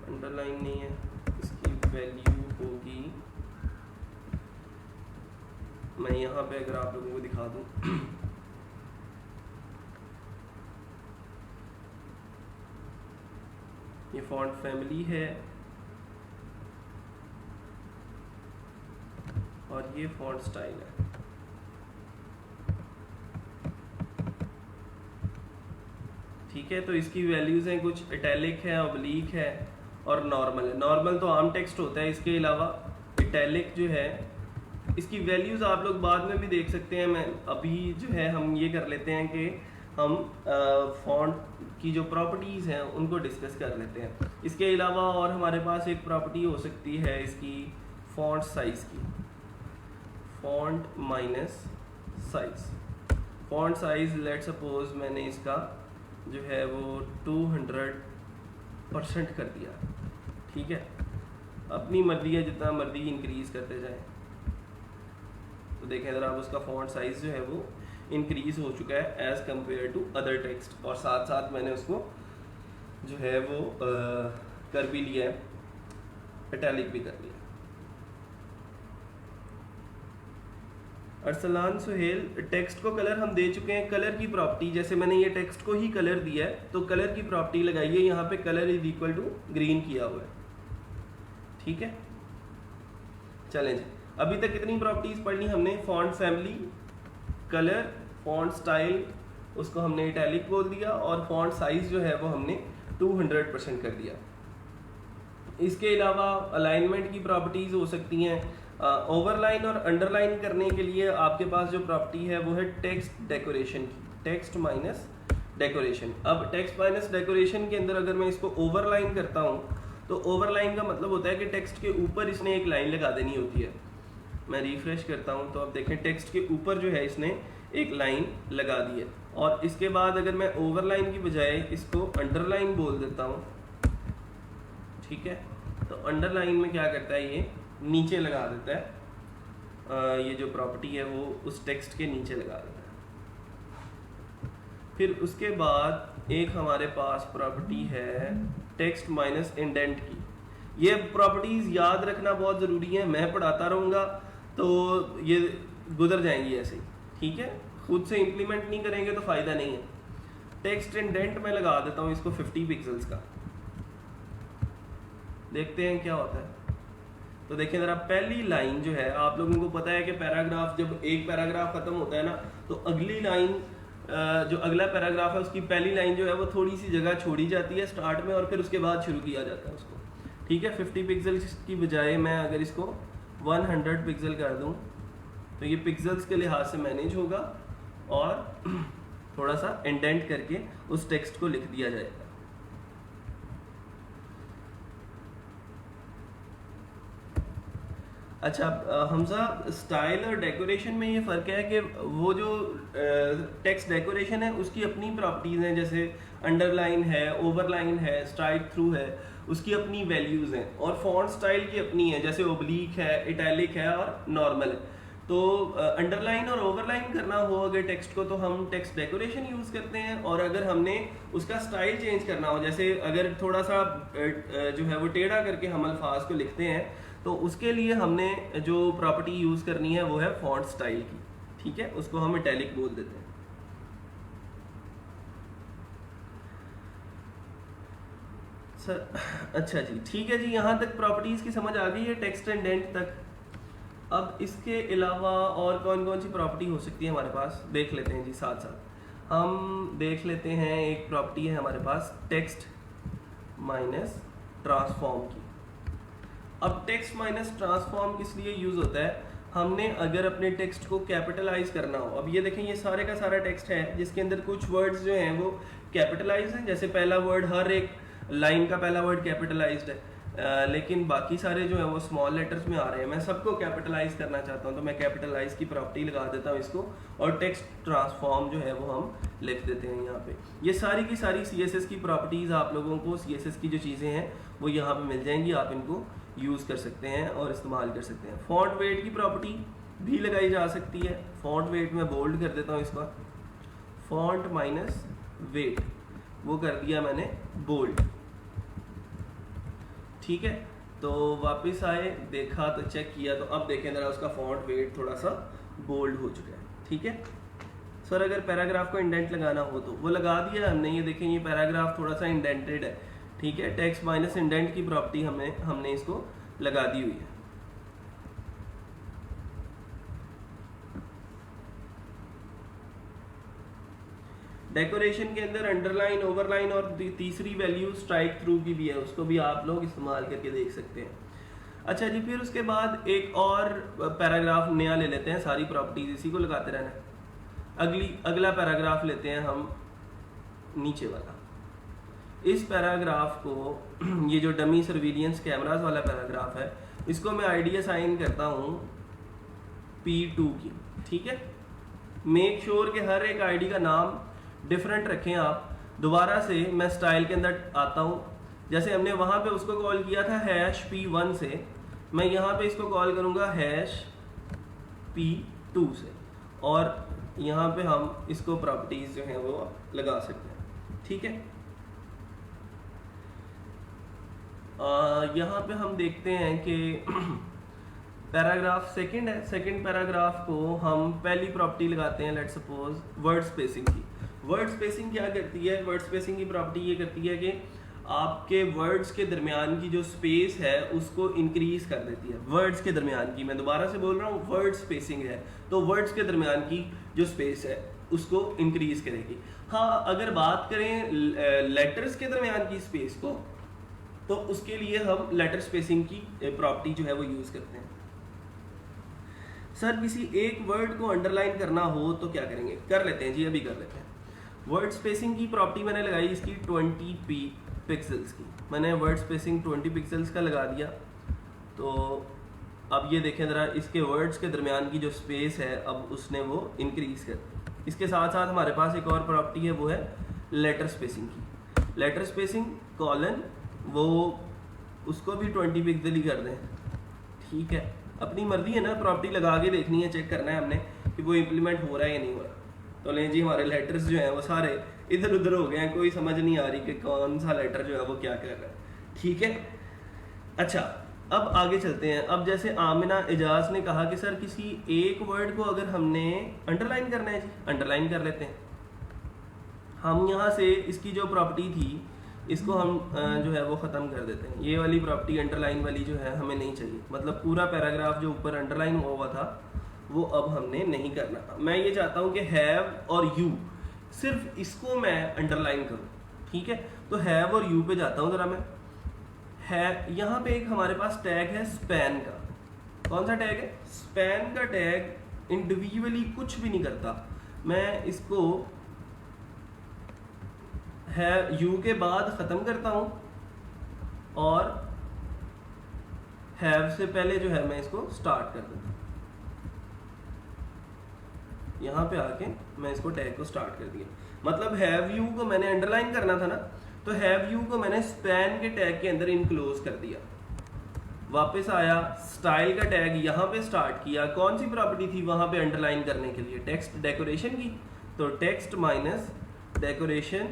अंडरलाइन नहीं है, इसकी वैल्यू होगी, मैं यहाँ पे अगर आप लोगों को दिखा दूँ ये फॉन्ट फैमिली है और ये फॉन्ट स्टाइल है। ठीक है, तो इसकी वैल्यूज़ हैं, कुछ इटैलिक है, ऑब्लिक है और नॉर्मल है। नॉर्मल तो आम टेक्स्ट होता है, इसके अलावा इटैलिक जो है इसकी वैल्यूज़ आप लोग बाद में भी देख सकते हैं। मैं अभी जो है हम ये कर लेते हैं कि हम फॉन्ट की जो प्रॉपर्टीज़ हैं उनको डिस्कस कर लेते हैं। इसके अलावा और हमारे पास एक प्रॉपर्टी हो सकती है इसकी फॉन्ट साइज़ की, font minus size. Font size let suppose मैंने इसका जो है वो 200% कर दिया। ठीक है, अपनी मर्जी है, जितना मर्जी इंक्रीज़ करते जाएं। तो देखें ज़रा, अब उसका फॉन्ट साइज़ जो है वो इंक्रीज़ हो चुका है as compare to other text, और साथ साथ मैंने उसको जो है वो कर भी लिया है, इटैलिक भी कर लिया। अरसलान सुहेल, टेक्स्ट को कलर हम दे चुके हैं। कलर की प्रॉपर्टी, जैसे मैंने ये टेक्स्ट को ही कलर दिया है तो कलर की प्रॉपर्टी लगाइए, यहाँ पे colour is equal to green किया हुआ है। ठीक है, चलें जी, अभी तक कितनी प्रॉपर्टीज पढ़नी हमने, font family, colour, font style, उसको हमने इटैलिक बोल दिया, और फॉन्ट साइज जो है वो हमने 200% कर दिया। इसके अलावा अलाइनमेंट की प्रॉपर्टीज हो सकती हैं। ओवरलाइन और अंडरलाइन करने के लिए आपके पास जो प्रॉपर्टी है वो है टेक्स्ट डेकोरेशन की, टेक्स्ट माइनस डेकोरेशन। अब टेक्स्ट माइनस डेकोरेशन के अंदर अगर मैं इसको ओवरलाइन करता हूँ तो ओवरलाइन का मतलब होता है कि टेक्स्ट के ऊपर इसने एक लाइन लगा देनी होती है। मैं रिफ्रेश करता हूँ तो आप देखें टेक्स्ट के ऊपर जो है इसने एक लाइन लगा दी है, और इसके बाद अगर मैं ओवरलाइन की बजाय इसको अंडरलाइन बोल देता हूँ, ठीक है, तो अंडरलाइन में क्या करता है, ये नीचे लगा देता है, ये जो प्रॉपर्टी है वो उस टेक्स्ट के नीचे लगा देता है। फिर उसके बाद एक हमारे पास प्रॉपर्टी है टेक्स्ट माइनस इंडेंट की। ये प्रॉपर्टीज याद रखना बहुत ज़रूरी है, मैं पढ़ाता रहूँगा तो ये गुजर जाएंगी ऐसे ही, ठीक है, खुद से इम्प्लीमेंट नहीं करेंगे तो फ़ायदा नहीं है। टेक्स्ट इंडेंट में लगा देता हूँ इसको 50 पिक्सल्स का, देखते हैं क्या होता है। तो देखिए ज़रा, पहली लाइन जो है, आप लोगों को पता है कि पैराग्राफ, जब एक पैराग्राफ ख़त्म होता है ना तो अगली लाइन, जो अगला पैराग्राफ है उसकी पहली लाइन जो है वो थोड़ी सी जगह छोड़ी जाती है स्टार्ट में, और फिर उसके बाद शुरू किया जाता है उसको, ठीक है। 50 पिक्सल की बजाय मैं अगर इसको 100 पिक्सल कर दूं तो ये पिक्सल्स के लिहाज से मैनेज होगा और थोड़ा सा इंडेंट करके उस टेक्स्ट को लिख दिया जाएगा। अच्छा हमजा, स्टाइल और डेकोरेशन में ये फ़र्क है कि वो जो टेक्स्ट डेकोरेशन है उसकी अपनी प्रॉपर्टीज़ हैं, जैसे अंडरलाइन है, ओवरलाइन है, स्ट्राइक थ्रू है, उसकी अपनी वैल्यूज़ हैं, और फॉन्ट स्टाइल की अपनी है, जैसे ओब्लीक है, इटैलिक है और नॉर्मल है। तो अंडरलाइन और ओवरलाइन करना हो अगर टेक्स्ट को तो हम टेक्स्ट डेकोरेशन यूज़ करते हैं, और अगर हमने उसका स्टाइल चेंज करना हो, जैसे अगर थोड़ा सा जो है वो टेढ़ा करके हम अल्फाज को लिखते हैं, तो उसके लिए हमने जो प्रॉपर्टी यूज़ करनी है वो है फॉन्ट स्टाइल की, ठीक है, उसको हम इटैलिक बोल देते हैं। सर अच्छा जी, ठीक है जी, यहाँ तक प्रॉपर्टीज़ की समझ आ गई है, टेक्स्ट इंडेंट तक। अब इसके अलावा और कौन कौन सी प्रॉपर्टी हो सकती है हमारे पास, देख लेते हैं जी। साथ साथ हम देख लेते हैं, एक प्रॉपर्टी है हमारे पास टेक्स्ट माइनस ट्रांसफॉर्म की। अब टेक्स्ट माइनस ट्रांसफॉर्म किस लिए यूज़ होता है, हमने अगर अपने टेक्स्ट को कैपिटलाइज करना हो। अब ये देखें, ये सारे का सारा टेक्स्ट है जिसके अंदर कुछ वर्ड्स जो हैं वो कैपिटलाइज हैं, जैसे पहला वर्ड, हर एक लाइन का पहला वर्ड कैपिटलाइज्ड है, लेकिन बाकी सारे जो है वो स्मॉल लेटर्स में आ रहे हैं। मैं सबको कैपिटलाइज करना चाहता हूँ तो मैं कैपिटलाइज की प्रॉपर्टी लगा देता हूँ इसको, और टेक्स्ट ट्रांसफॉर्म जो है वो हम लिख देते हैं यहाँ पे। ये सारी की सारी CSS की प्रॉपर्टीज़ आप लोगों को, CSS की जो चीज़ें हैं वो यहाँ पे मिल जाएंगी, आप इनको यूज़ कर सकते हैं और इस्तेमाल कर सकते हैं। फॉन्ट वेट की प्रॉपर्टी भी लगाई जा सकती है। फॉन्ट वेट में बोल्ड कर देता हूँ इसका, फॉन्ट माइनस वेट, वो कर दिया मैंने बोल्ड, ठीक है। तो वापस आए, देखा तो चेक किया, तो अब देखें जरा उसका फॉन्ट वेट थोड़ा सा बोल्ड हो चुका है, ठीक है। सर अगर पैराग्राफ को इंडेंट लगाना हो तो वो लगा दिया हमने, ये देखें ये पैराग्राफ थोड़ा सा इंडेंटेड है, ठीक है। टेक्स्ट माइनस इंडेंट की प्रॉपर्टी हमने इसको लगा दी हुई है। डेकोरेशन के अंदर अंडरलाइन, ओवरलाइन और तीसरी वैल्यू स्ट्राइक थ्रू की भी है, उसको भी आप लोग इस्तेमाल करके देख सकते हैं। अच्छा जी, फिर उसके बाद एक और पैराग्राफ नया ले लेते हैं, सारी प्रॉपर्टीज इसी को लगाते रहना है। अगला पैराग्राफ लेते हैं हम, नीचे वाला। इस पैराग्राफ को, ये जो डमी सर्विलियंस कैमरास वाला पैराग्राफ है, इसको मैं आईडी असाइन करता हूँ P2 की, ठीक है। मेक श्योर कि हर एक आईडी का नाम डिफरेंट रखें आप। दोबारा से मैं स्टाइल के अंदर आता हूँ, जैसे हमने वहाँ पे उसको कॉल किया था #P1 से, मैं यहाँ पे इसको कॉल करूँगा #P2 से, और यहाँ पे हम इसको प्रॉपर्टीज जो हैं वो लगा सकते हैं, ठीक है। यहाँ पे हम देखते हैं कि पैराग्राफ सेकंड है, सेकंड पैराग्राफ को हम पहली प्रॉपर्टी लगाते हैं, लेट्स सपोज वर्ड स्पेसिंग की। वर्ड स्पेसिंग क्या करती है, वर्ड स्पेसिंग की प्रॉपर्टी ये करती है कि आपके वर्ड्स के दरमियान की जो स्पेस है उसको इंक्रीज कर देती है। वर्ड्स के दरमियान की, मैं दोबारा से बोल रहा हूँ, वर्ड स्पेसिंग है तो वर्ड्स के दरमियान की जो स्पेस है उसको इंक्रीज करेगी। हाँ, अगर बात करें लेटर्स के दरमियान की स्पेस को, तो उसके लिए हम लेटर स्पेसिंग की प्रॉपर्टी जो है वो यूज करते हैं। सर किसी एक वर्ड को अंडरलाइन करना हो तो क्या करेंगे, कर लेते हैं जी, अभी कर लेते हैं। वर्ड स्पेसिंग की प्रॉपर्टी मैंने लगाई इसकी 20 पिक्सल्स की, मैंने वर्ड स्पेसिंग 20 पिक्सल्स का लगा दिया। तो अब ये देखें ज़रा, इसके वर्ड्स के दरमियान की जो स्पेस है अब उसने वो इंक्रीज कर दी। इसके साथ साथ हमारे पास एक और प्रॉपर्टी है, वो है लेटर स्पेसिंग की। लेटर स्पेसिंग कॉलन, वो उसको भी 20 पिक्सल ही कर दें, ठीक है। अपनी मर्जी है ना, प्रॉपर्टी लगा के देखनी है, चेक करना है हमने कि वो इम्प्लीमेंट हो रहा है या नहीं हो रहा। तो लें जी, हमारे लेटर्स जो हैं वो सारे इधर उधर हो गए हैं, कोई समझ नहीं आ रही कि कौन सा लेटर जो है वो क्या कर रहा है, ठीक है। अच्छा, अब आगे चलते हैं। अब जैसे आमिना एजाज ने कहा कि सर किसी एक वर्ड को अगर हमने अंडरलाइन करना है जी, अंडरलाइन कर लेते हैं। हम यहाँ से इसकी जो प्रॉपर्टी थी इसको हम जो है वो ख़त्म कर देते हैं। ये वाली प्रॉपर्टी अंडरलाइन वाली जो है हमें नहीं चाहिए, मतलब पूरा पैराग्राफ जो ऊपर अंडरलाइन हुआ था वो अब हमने नहीं करना। मैं ये चाहता हूँ कि हैव और यू, सिर्फ इसको मैं अंडरलाइन करूँ, ठीक है। तो हैव और यू पे जाता हूँ ज़रा मैं। है यहाँ पे एक हमारे पास टैग है स्पैन का। कौन सा टैग है? स्पैन का टैग इंडिविजुअली कुछ भी नहीं करता। मैं इसको है यू के बाद ख़त्म करता हूँ और हैव से पहले जो है मैं इसको स्टार्ट कर देता हूँ। यहाँ पे आके मैं इसको टैग को स्टार्ट कर दिया। मतलब हैव यू को मैंने अंडरलाइन करना था ना, तो हैव यू को मैंने स्पैन के टैग के अंदर इनक्लोज कर दिया। वापस आया, स्टाइल का टैग यहाँ पे स्टार्ट किया। कौन सी प्रॉपर्टी थी वहाँ पे अंडरलाइन करने के लिए? टेक्स्ट डेकोरेशन की, तो टेक्स्ट माइनस डेकोरेशन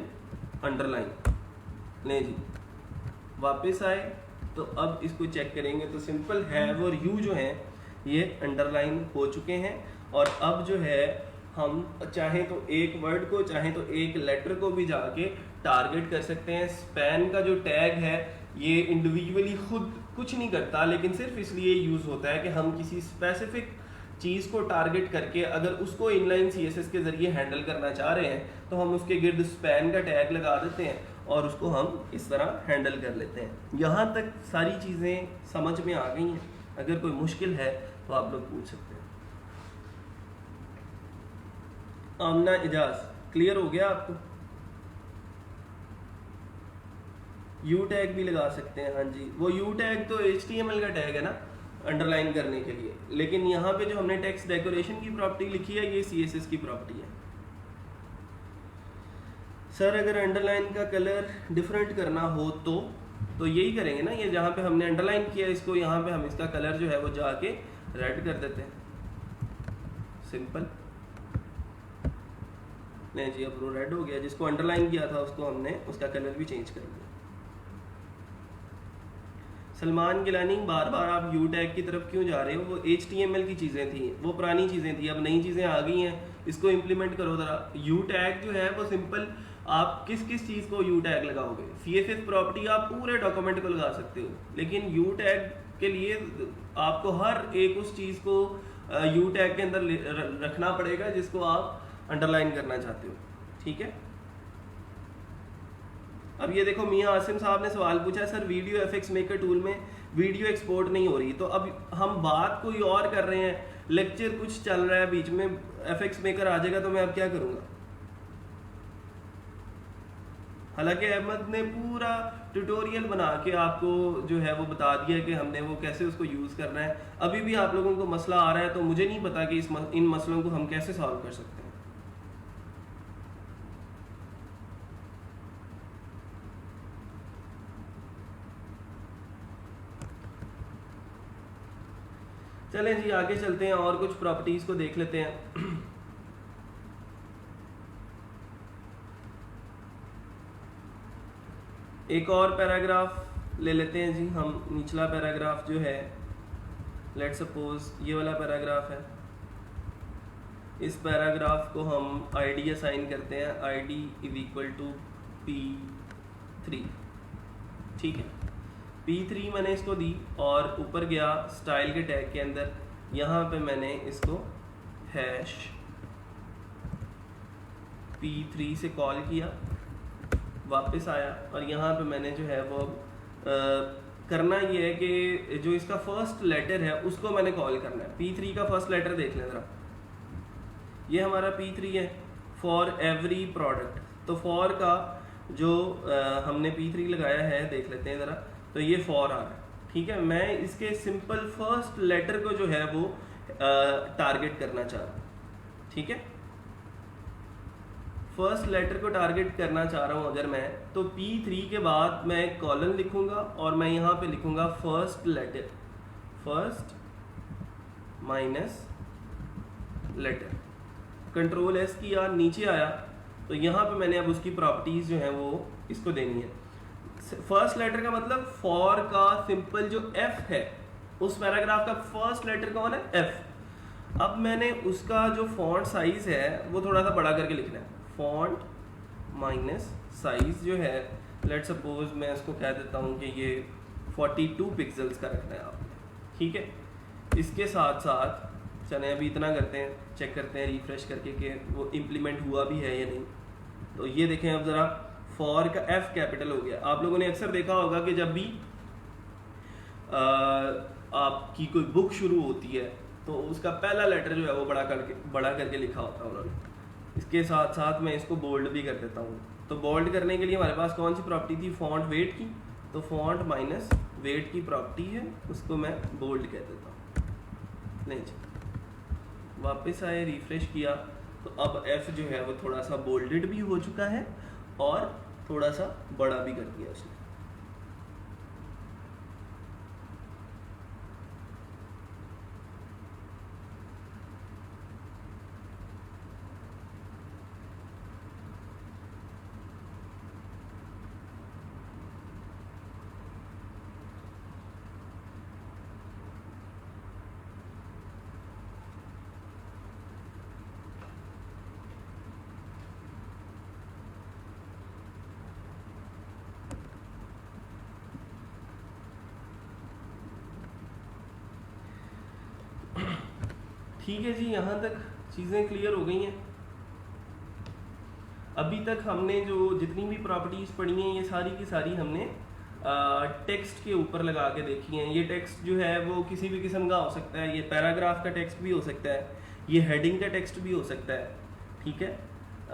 अंडरलाइन। ले जी, वापस आए तो अब इसको चेक करेंगे तो सिंपल हैव और यू जो हैं ये अंडरलाइन हो चुके हैं। और अब जो है हम चाहे तो एक वर्ड को चाहे तो एक लेटर को भी जाके टारगेट कर सकते हैं। स्पैन का जो टैग है ये इंडिविजुअली खुद कुछ नहीं करता, लेकिन सिर्फ इसलिए यूज़ होता है कि हम किसी स्पेसिफिक चीज़ को टारगेट करके अगर उसको इनलाइन सीएसएस के ज़रिए हैंडल करना चाह रहे हैं तो हम उसके गिर्द स्पैन का टैग लगा देते हैं और उसको हम इस तरह हैंडल कर लेते हैं। यहाँ तक सारी चीज़ें समझ में आ गई हैं। अगर कोई मुश्किल है तो आप लोग पूछ सकते हैं। आमना इजाज, क्लियर हो गया आपको? यू टैग भी लगा सकते हैं। हाँ जी, वो यू टैग तो HTML का टैग है ना अंडरलाइन करने के लिए, लेकिन यहाँ पे जो हमने टेक्स्ट डेकोरेशन की प्रॉपर्टी लिखी है ये CSS की प्रॉपर्टी है। सर अगर अंडरलाइन का कलर डिफरेंट करना हो तो यही करेंगे ना, ये जहाँ पे हमने अंडरलाइन किया इसको यहाँ पे हम इसका कलर जो है वो जाके रेड कर देते हैं। सिंपल। नहीं जी, अब वो रेड हो गया। जिसको अंडरलाइन किया था उसको हमने उसका कलर भी चेंज कर दिया। सलमान गिलानी, बार बार आप यू टैग की तरफ क्यों जा रहे हो? वो HTML की चीज़ें थी, वो पुरानी चीज़ें थी, अब नई चीज़ें आ गई हैं, इसको इम्प्लीमेंट करो ज़रा। यू टैग जो है वो सिंपल, आप किस किस चीज़ को यू टैग लगाओगे? CSS प्रॉपर्टी आप पूरे डॉक्यूमेंट को लगा सकते हो, लेकिन यू टैग के लिए आपको हर एक उस चीज़ को यू टैग के अंदर रखना पड़ेगा जिसको आप अंडरलाइन करना चाहते हो। ठीक है। अब ये देखो मियाँ आसिम साहब ने सवाल पूछा, sir video FX maker tool में वीडियो एक्सपोर्ट नहीं हो रही। तो अब हम बात कोई और कर रहे हैं, लेक्चर कुछ चल रहा है बीच में, एफएक्स मेकर आ जाएगा तो मैं अब क्या करूँगा? हालांकि अहमद ने पूरा ट्यूटोरियल बना के आपको जो है वो बता दिया कि हमने वो कैसे उसको यूज़ करना है। अभी भी आप लोगों को मसला आ रहा है तो मुझे नहीं पता कि इन मसलों को हम कैसे सॉल्व कर सकते हैं। चलें जी आगे चलते हैं और कुछ प्रॉपर्टीज़ को देख लेते हैं। एक और पैराग्राफ ले लेते हैं जी हम। निचला पैराग्राफ जो है, लेट्स सपोज ये वाला पैराग्राफ है। इस पैराग्राफ को हम ID असाइन करते हैं, ID is equal to P3। ठीक है, P3 मैंने इसको दी और ऊपर गया स्टाइल के टैग के अंदर, यहाँ पे मैंने इसको हैश P3 से कॉल किया, वापस आया और यहाँ पे मैंने जो है वो करना ये है कि जो इसका फर्स्ट लेटर है उसको मैंने कॉल करना है। P3 का फर्स्ट लेटर देख लें ज़रा, ये हमारा P3 है, फॉर एवरी प्रोडक्ट। तो फॉर का जो हमने P3 लगाया है देख लेते हैं ज़रा, तो ये फॉर आ रहा है। ठीक है, मैं इसके सिंपल फर्स्ट लेटर को जो है वो टारगेट करना चाह रहा हूँ। ठीक है, फर्स्ट लेटर को टारगेट करना चाह रहा हूँ अगर मैं, तो P3 के बाद मैं एक कॉलन लिखूंगा और मैं यहाँ पे लिखूंगा first letter, first minus letter. Control S किया, नीचे आया तो यहाँ पे मैंने अब उसकी प्रॉपर्टीज जो है वो इसको देनी है। फर्स्ट लेटर का मतलब फॉर का सिंपल जो F है, उस पैराग्राफ का फर्स्ट लेटर कौन है? F। अब मैंने उसका जो फॉन्ट साइज है वो थोड़ा सा बड़ा करके लिखना है। फॉन्ट माइनस साइज जो है, लेट्स सपोज मैं इसको कह देता हूँ कि ये 42 पिक्सल्स का रखना है आपने। ठीक है, इसके साथ साथ चलें अभी इतना करते हैं, चेक करते हैं रिफ्रेश करके कि वो इम्प्लीमेंट हुआ भी है या नहीं। तो ये देखें अब ज़रा, फॉर का F कैपिटल हो गया। आप लोगों ने अक्सर देखा होगा कि जब भी आपकी कोई बुक शुरू होती है तो उसका पहला लेटर जो है वो बड़ा करके लिखा होता है उन्होंने। इसके साथ साथ मैं इसको बोल्ड भी कर देता हूँ। तो बोल्ड करने के लिए हमारे पास कौन सी प्रॉपर्टी थी, फॉन्ट वेट की, तो फॉन्ट माइनस वेट की प्रॉपर्टी है, उसको मैं बोल्ड कह देता हूँ। नहीं जी, वापस आए, रिफ्रेश किया, तो अब एफ जो है वो थोड़ा सा बोल्डेड भी हो चुका है और थोड़ा सा बड़ा भी कर दिया उसने। ठीक है जी, यहाँ तक चीज़ें क्लियर हो गई हैं। अभी तक हमने जो जितनी भी प्रॉपर्टीज़ पढ़ी हैं ये सारी की सारी हमने टेक्स्ट के ऊपर लगा के देखी हैं। ये टेक्स्ट जो है वो किसी भी किस्म का हो सकता है, ये पैराग्राफ का टेक्स्ट भी हो सकता है, ये हेडिंग का टेक्स्ट भी हो सकता है, ठीक है,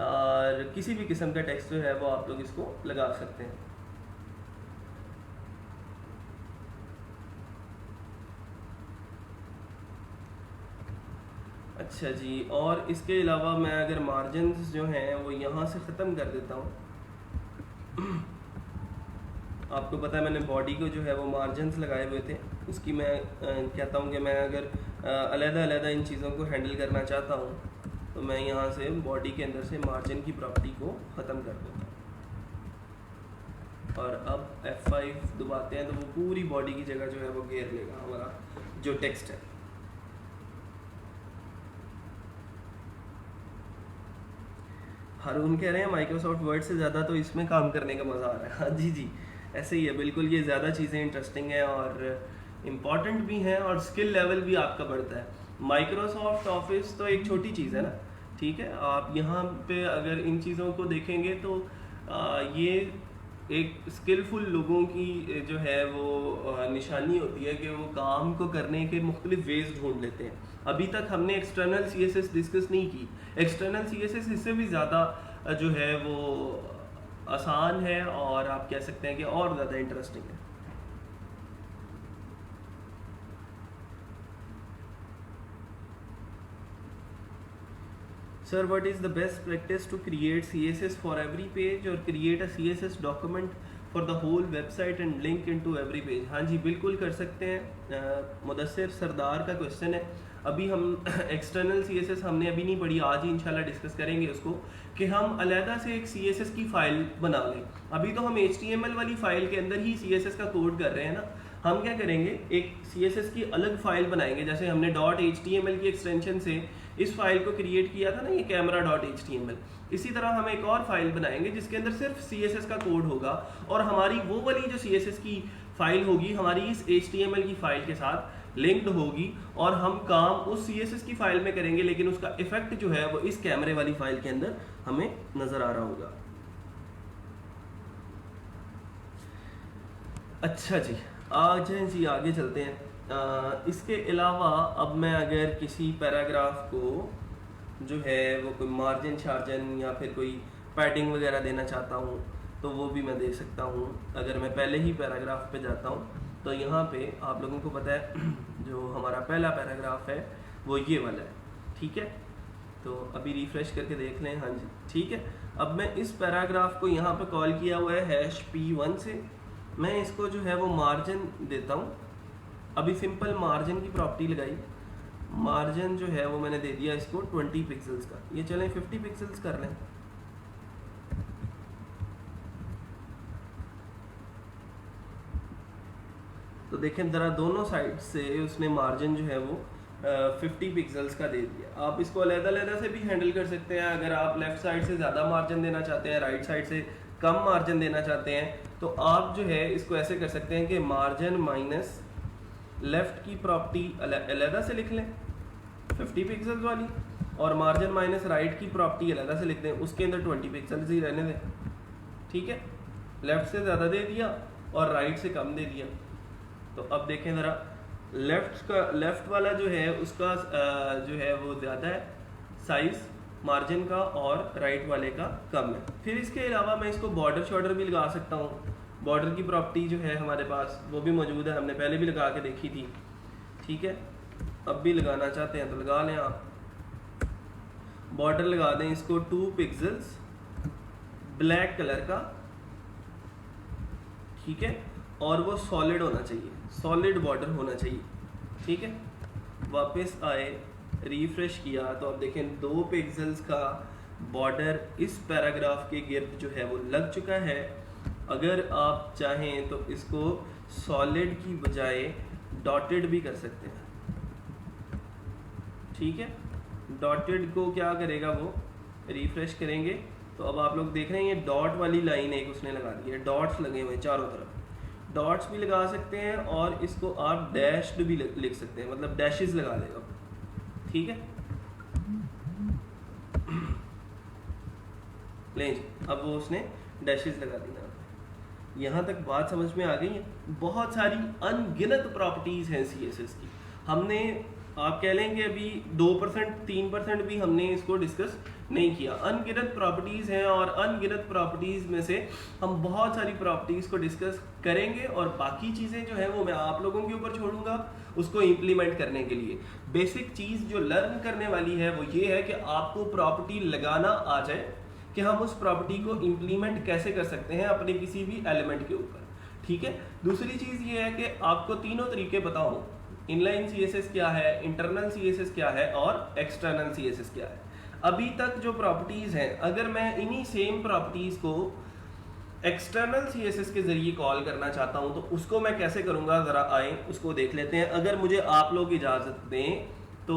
और किसी भी किस्म का टेक्स्ट जो है वो आप लोग इसको लगा सकते हैं। अच्छा जी, और इसके अलावा मैं अगर मार्जिन्स जो हैं वो यहाँ से ख़त्म कर देता हूँ। आपको पता है मैंने बॉडी को जो है वो मार्जिन्स लगाए हुए थे, उसकी मैं कहता हूँ कि मैं अगर अलग-अलग इन चीज़ों को हैंडल करना चाहता हूँ तो मैं यहाँ से बॉडी के अंदर से मार्जिन की प्रॉपर्टी को ख़त्म कर देता हूँ। और अब F5 दबाते हैं तो वो पूरी बॉडी की जगह जो है वो घेर लेगा हमारा जो टेक्स्ट है। हारून कह रहे हैं माइक्रोसॉफ्ट वर्ड से ज़्यादा तो इसमें काम करने का मज़ा आ रहा है। हाँ जी जी, ऐसे ही है बिल्कुल, ये ज़्यादा चीज़ें इंटरेस्टिंग हैं और इम्पॉर्टेंट भी हैं और स्किल लेवल भी आपका बढ़ता है। माइक्रोसॉफ्ट ऑफिस तो एक छोटी चीज़ है ना, ठीक है, आप यहाँ पे अगर इन चीज़ों को देखेंगे तो ये एक स्किलफुल लोगों की जो है वो निशानी होती है कि वो काम को करने के मुख्तलिफ वेज ढूंढ लेते हैं। अभी तक हमने एक्सटर्नल CSS डिस्कस नहीं की। एक्सटर्नल CSS इससे भी ज़्यादा जो है वो आसान है और आप कह सकते हैं कि और ज़्यादा इंटरेस्टिंग है। Sir, what is the best practice to create CSS for every page or create a CSS document for the whole website and link into every page? हाँ जी, बिल्कुल कर सकते हैं। मुदस्सिर सरदार का क्वेश्चन है। अभी हम एक्सटर्नल CSS हमने अभी नहीं पढ़ी, आज ही इंशाल्लाह डिस्कस करेंगे उसको कि हम अलहदा से एक CSS की फ़ाइल बना लें। अभी तो हम HTML वाली फ़ाइल के अंदर ही CSS का कोड कर रहे हैं ना। हम क्या करेंगे, एक CSS की अलग फाइल बनाएंगे। जैसे हमने .html की एक्सटेंशन से इस फाइल को क्रिएट किया था ना, ये camera.html, इसी तरह हम एक और फाइल बनाएंगे जिसके अंदर सिर्फ CSS का कोड होगा और हमारी वो वाली जो CSS की फाइल होगी हमारी इस HTML की फाइल के साथ लिंक्ड होगी और हम काम उस CSS की फाइल में करेंगे, लेकिन उसका इफेक्ट जो है वो इस कैमरे वाली फाइल के अंदर हमें नजर आ रहा होगा। अच्छा जी, आ जाए जी, आगे चलते हैं। इसके अलावा अब मैं अगर किसी पैराग्राफ को जो है वो कोई मार्जिन शार्जन या फिर कोई पैडिंग वगैरह देना चाहता हूँ तो वो भी मैं दे सकता हूँ। अगर मैं पहले ही पैराग्राफ पे जाता हूँ तो यहाँ पे आप लोगों को पता है जो हमारा पहला पैराग्राफ है वो ये वाला है, ठीक है। तो अभी रिफ्रेश करके देख लें, हाँ जी ठीक है। अब मैं इस पैराग्राफ को यहाँ पे कॉल किया हुआ है #P1 से, मैं इसको जो है वो मार्जिन देता हूँ। अभी सिंपल मार्जिन की प्रॉपर्टी लगाई, मार्जिन जो है वो मैंने दे दिया इसको 20 पिक्सल्स का। ये चलें 50 पिक्सल्स कर लें। तो देखें ज़रा दोनों साइड से उसने मार्जिन जो है वो 50 पिक्सल्स का दे दिया। आप इसको अलग-अलग से भी हैंडल कर सकते हैं। अगर आप लेफ़्ट साइड से ज़्यादा मार्जिन देना चाहते हैं, राइट साइड से कम मार्जिन देना चाहते हैं, तो आप जो है इसको ऐसे कर सकते हैं कि मार्जिन माइनस लेफ़्ट की प्रॉपर्टी अलग से लिख लें 50 पिक्सल्स वाली, और मार्जिन माइनस राइट की प्रॉपर्टी अलग से लिख दें, उसके अंदर 20 पिक्सल्स ही रहने दें, ठीक है। लेफ़्ट से ज़्यादा दे दिया और राइट से कम दे दिया। तो अब देखें ज़रा लेफ्ट वाला जो है उसका जो है वो ज़्यादा है साइज़ मार्जिन का, और राइट वाले का कम है। फिर इसके अलावा मैं इसको बॉर्डर शॉर्डर भी लगा सकता हूँ। बॉर्डर की प्रॉपर्टी जो है हमारे पास वो भी मौजूद है, हमने पहले भी लगा के देखी थी, ठीक है। अब भी लगाना चाहते हैं तो लगा लें आप। बॉर्डर लगा दें इसको 2 पिक्सल्स ब्लैक कलर का, ठीक है, और वो सॉलिड होना चाहिए, सॉलिड बॉर्डर होना चाहिए, ठीक है। वापस आए, रिफ्रेश किया तो आप देखें 2 पिक्सल्स का बॉर्डर इस पैराग्राफ के गिर्द जो है वो लग चुका है। अगर आप चाहें तो इसको सॉलिड की बजाय डॉटेड भी कर सकते हैं, ठीक है। डॉटेड को क्या करेगा वो, रिफ्रेश करेंगे तो अब आप लोग देख रहे हैं ये डॉट वाली लाइन एक उसने लगा दी है, डॉट्स लगे हुए चारों तरफ। डॉट्स भी लगा सकते हैं और इसको आप डैश्ड भी लिख सकते हैं, मतलब डैशेस लगा देगा, ठीक है। लें जी, अब वो उसने डैशेस लगा दिया। यहाँ तक बात समझ में आ गई है। बहुत सारी अनगिनत प्रॉपर्टीज हैं CSS की। हमने आप कह लेंगे अभी 2% 3% भी हमने इसको डिस्कस नहीं किया। अनगिनत प्रॉपर्टीज हैं और अनगिनत प्रॉपर्टीज में से हम बहुत सारी प्रॉपर्टीज को डिस्कस करेंगे और बाकी चीज़ें जो है वो मैं आप लोगों के ऊपर छोड़ूंगा उसको इम्प्लीमेंट करने के लिए। बेसिक चीज़ जो लर्न करने वाली है वो ये है कि आपको प्रॉपर्टी लगाना आ जाए कि हम उस प्रॉपर्टी को इम्प्लीमेंट कैसे कर सकते हैं अपने किसी भी एलिमेंट के ऊपर, ठीक है। दूसरी चीज़ ये है कि आपको तीनों तरीके बताऊं, इनलाइन CSS क्या है, इंटरनल CSS क्या है और एक्सटर्नल CSS क्या है। अभी तक जो प्रॉपर्टीज़ हैं, अगर मैं इन्हीं सेम प्रॉपर्टीज़ को एक्सटर्नल CSS के ज़रिए कॉल करना चाहता हूं तो उसको मैं कैसे करूंगा, ज़रा आए उसको देख लेते हैं। अगर मुझे आप लोग इजाज़त दें तो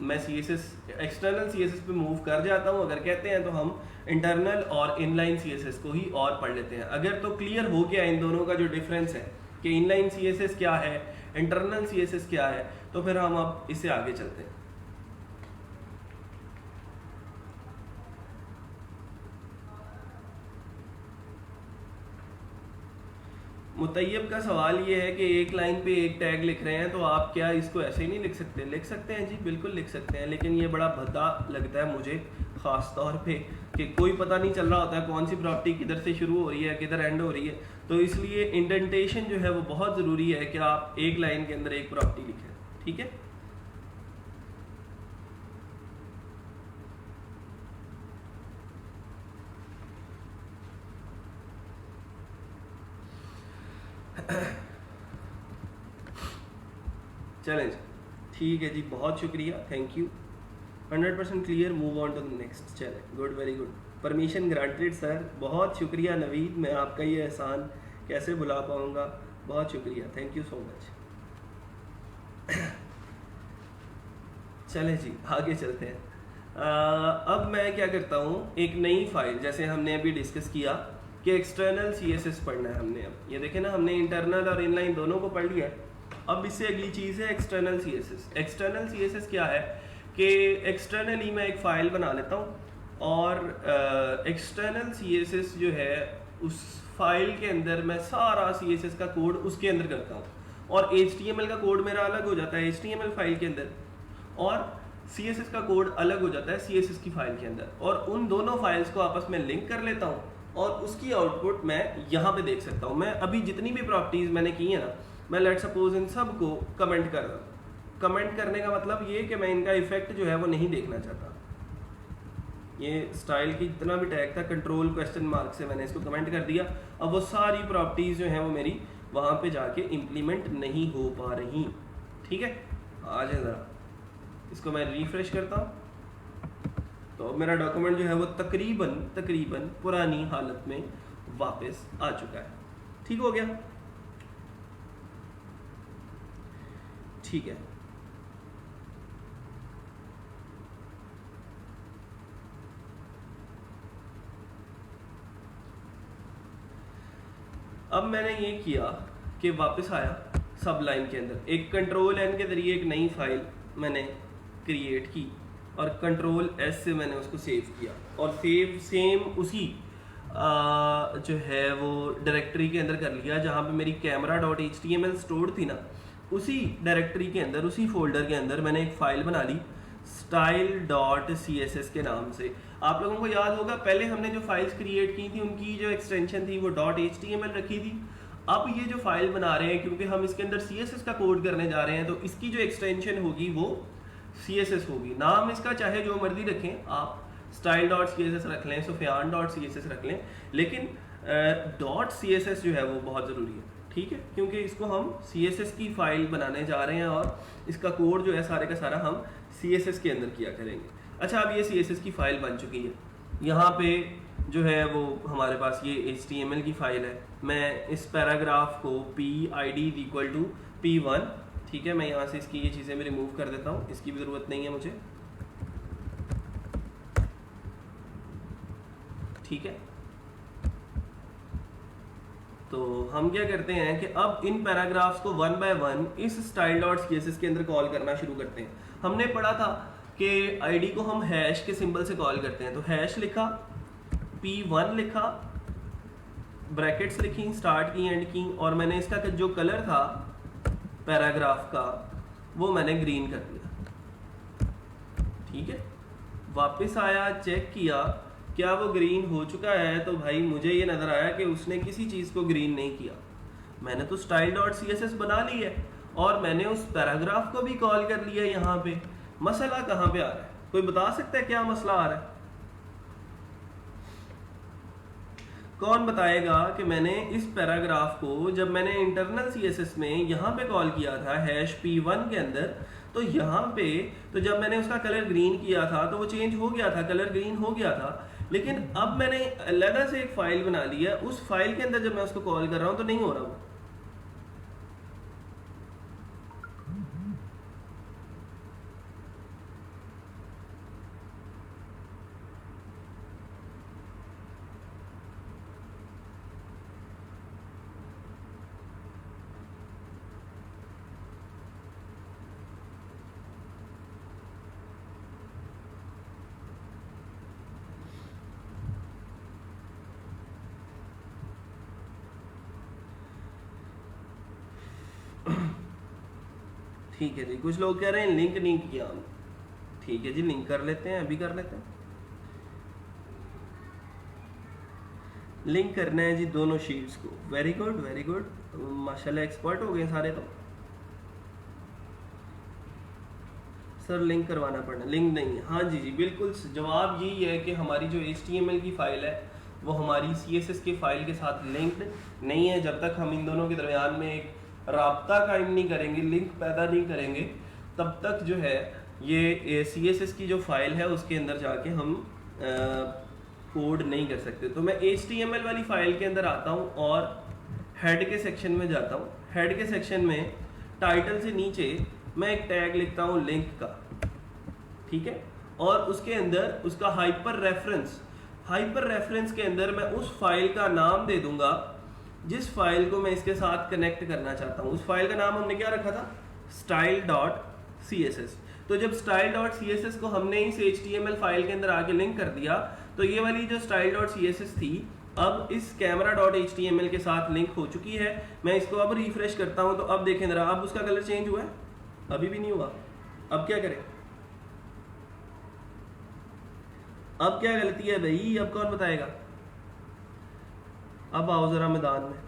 मैं एक्सटर्नल CSS पे मूव कर जाता हूं। अगर कहते हैं तो हम इंटरनल और इनलाइन CSS को ही और पढ़ लेते हैं। अगर तो क्लियर हो गया इन दोनों का जो डिफरेंस है कि इनलाइन CSS क्या है, इंटरनल CSS क्या है, तो फिर हम अब इससे आगे चलते हैं। मुतैयब का सवाल ये है कि एक लाइन पे एक टैग लिख रहे हैं तो आप क्या इसको ऐसे ही नहीं लिख सकते? लिख सकते हैं जी, बिल्कुल लिख सकते हैं, लेकिन ये बड़ा भद्दा लगता है मुझे ख़ास तौर पे कि कोई पता नहीं चल रहा होता है कौन सी प्रॉपर्टी किधर से शुरू हो रही है किधर एंड हो रही है। तो इसलिए इंडेंटेशन जो है वो बहुत ज़रूरी है कि आप एक लाइन के अंदर एक प्रॉपर्टी लिखें, ठीक है। चलें जी, ठीक है जी, बहुत शुक्रिया, thank you. 100% clear, move on to the next. चलें, good, very good, permission granted sir, बहुत शुक्रिया नवीद, मैं आपका ये एहसान कैसे भुला पाऊँगा, बहुत शुक्रिया, थैंक यू सो मच। चलें जी, आगे चलते हैं। अब मैं क्या करता हूँ, एक नई फाइल, जैसे हमने अभी डिस्कस किया कि एक्सटर्नल CSS पढ़ना है हमने। अब ये देखें ना, हमने इंटरनल और इनलाइन दोनों को पढ़ लिया है। अब इससे अगली चीज़ है एक्सटर्नल CSS। एक्सटर्नल CSS क्या है कि एक्सटर्नली मैं एक फ़ाइल बना लेता हूँ और एक्सटर्नल CSS जो है उस फाइल के अंदर मैं सारा CSS का कोड उसके अंदर करता हूँ और HTML का कोड मेरा अलग हो जाता है HTML फाइल के अंदर और CSS का कोड अलग हो जाता है CSS की फाइल के अंदर, और उन दोनों फाइल्स को आपस में लिंक कर लेता हूँ और उसकी आउटपुट मैं यहाँ पे देख सकता हूँ। मैं अभी जितनी भी प्रॉपर्टीज़ मैंने की है ना, मैं लेट सपोज इन सब को कमेंट कर रहा हूँ। कमेंट करने का मतलब ये कि मैं इनका इफेक्ट जो है वो नहीं देखना चाहता। ये स्टाइल की जितना भी टैग था कंट्रोल क्वेश्चन मार्क से मैंने इसको कमेंट कर दिया। अब वो सारी प्रॉपर्टीज़ जो हैं वो मेरी वहाँ पे जाके इम्प्लीमेंट नहीं हो पा रही, ठीक है। आ जाए ज़रा, इसको मैं रिफ्रेश करता हूँ तो मेरा डॉक्यूमेंट जो है वो तकरीबन पुरानी हालत में वापस आ चुका है। ठीक हो गया, ठीक है। अब मैंने ये किया कि वापस आया सब लाइन के अंदर, एक कंट्रोल N के जरिए एक नई फाइल मैंने क्रिएट की और कंट्रोल S से मैंने उसको सेव किया और सेम उसी जो है वो डायरेक्टरी के अंदर कर लिया जहाँ पे मेरी camera.html स्टोर्ड थी ना, उसी डायरेक्टरी के अंदर, उसी फोल्डर के अंदर मैंने एक फाइल बना ली style.css के नाम से। आप लोगों को याद होगा पहले हमने जो फाइल्स क्रिएट की थी उनकी जो एक्सटेंशन थी वो .html रखी थी। अब ये जो फाइल बना रहे हैं, क्योंकि हम इसके अंदर CSS का कोड करने जा रहे हैं, तो इसकी जो एक्सटेंशन होगी वो CSS होगी। नाम इसका चाहे जो मर्जी रखें आप, style.css रख लें, sufyan.css रख लें, लेकिन .css जो है वो बहुत ज़रूरी है, ठीक है, क्योंकि इसको हम CSS की फाइल बनाने जा रहे हैं और इसका कोड जो है सारे का सारा हम CSS के अंदर किया करेंगे। अच्छा, अब ये CSS की फाइल बन चुकी है। यहाँ पे जो है वो हमारे पास ये HTML की फाइल है। मैं इस पैराग्राफ को PID = P1, ठीक है, मैं यहाँ से इसकी ये चीज़ें भी रिमूव कर देता हूँ, इसकी भी ज़रूरत नहीं है मुझे, ठीक है। तो हम क्या करते हैं कि अब इन पैराग्राफ्स को वन बाय वन इस style.css के अंदर कॉल करना शुरू करते हैं। हमने पढ़ा था कि आईडी को हम हैश के सिंबल से कॉल करते हैं, तो हैश लिखा, P1 लिखा, ब्रैकेट्स लिखी, स्टार्ट की, एंड की, और मैंने इसका जो कलर था पैराग्राफ का वो मैंने ग्रीन कर दिया, ठीक है। वापस आया, चेक किया क्या वो ग्रीन हो चुका है, तो भाई मुझे ये नज़र आया कि उसने किसी चीज़ को ग्रीन नहीं किया। मैंने तो style.css बना ली है और मैंने उस पैराग्राफ को भी कॉल कर लिया। यहाँ पे मसला कहाँ पे आ रहा है? कोई बता सकता है क्या मसला आ रहा है? कौन बताएगा कि मैंने इस पैराग्राफ को जब मैंने इंटरनल CSS में यहाँ पे कॉल किया था हैश P1 के अंदर, तो यहाँ पे तो जब मैंने उसका कलर ग्रीन किया था तो वो चेंज हो गया था, कलर ग्रीन हो गया था, लेकिन अब मैंने अलग से एक फाइल बना ली है, उस फाइल के अंदर जब मैं उसको कॉल कर रहा हूँ तो नहीं हो रहा वो। ठीक है जी, कुछ लोग कह रहे हैं लिंक नहीं किया हम, ठीक है जी, लिंक कर लेते हैं, अभी कर लेते हैं। लिंक करना है जी दोनों शीट्स को। वेरी गुड वेरी गुड, माशाल्लाह एक्सपर्ट हो गए सारे। तो सर लिंक करवाना पड़ना, लिंक नहीं है, हाँ जी जी बिल्कुल, जवाब यही है कि हमारी जो HTML की फाइल है वो हमारी CSS की फाइल के साथ लिंक्ड नहीं है। जब तक हम इन दोनों के दरमियान में एक राब्ता कायम नहीं करेंगे, लिंक पैदा नहीं करेंगे, तब तक जो है ये CSS की जो फाइल है उसके अंदर जाके हम कोड नहीं कर सकते। तो मैं HTML वाली फाइल के अंदर आता हूँ और हेड के सेक्शन में जाता हूँ। हेड के सेक्शन में टाइटल से नीचे मैं एक टैग लिखता हूँ लिंक का, ठीक है, और उसके अंदर उसका हाइपर रेफरेंस के अंदर मैं उस फाइल का नाम दे दूंगा जिस फाइल को मैं इसके साथ कनेक्ट करना चाहता हूँ। उस फाइल का नाम हमने क्या रखा था? style.css। तो जब style.css को हमने इस HTML फाइल के अंदर आके लिंक कर दिया, तो ये वाली जो style.css थी अब इस camera.html के साथ लिंक हो चुकी है। मैं इसको अब रिफ्रेश करता हूँ तो अब देखें जरा, अब उसका कलर चेंज हुआ है? अभी भी नहीं हुआ। अब क्या करें? अब क्या गलती है भाई? अब कौन बताएगा? अब आओ जरा मैदान में।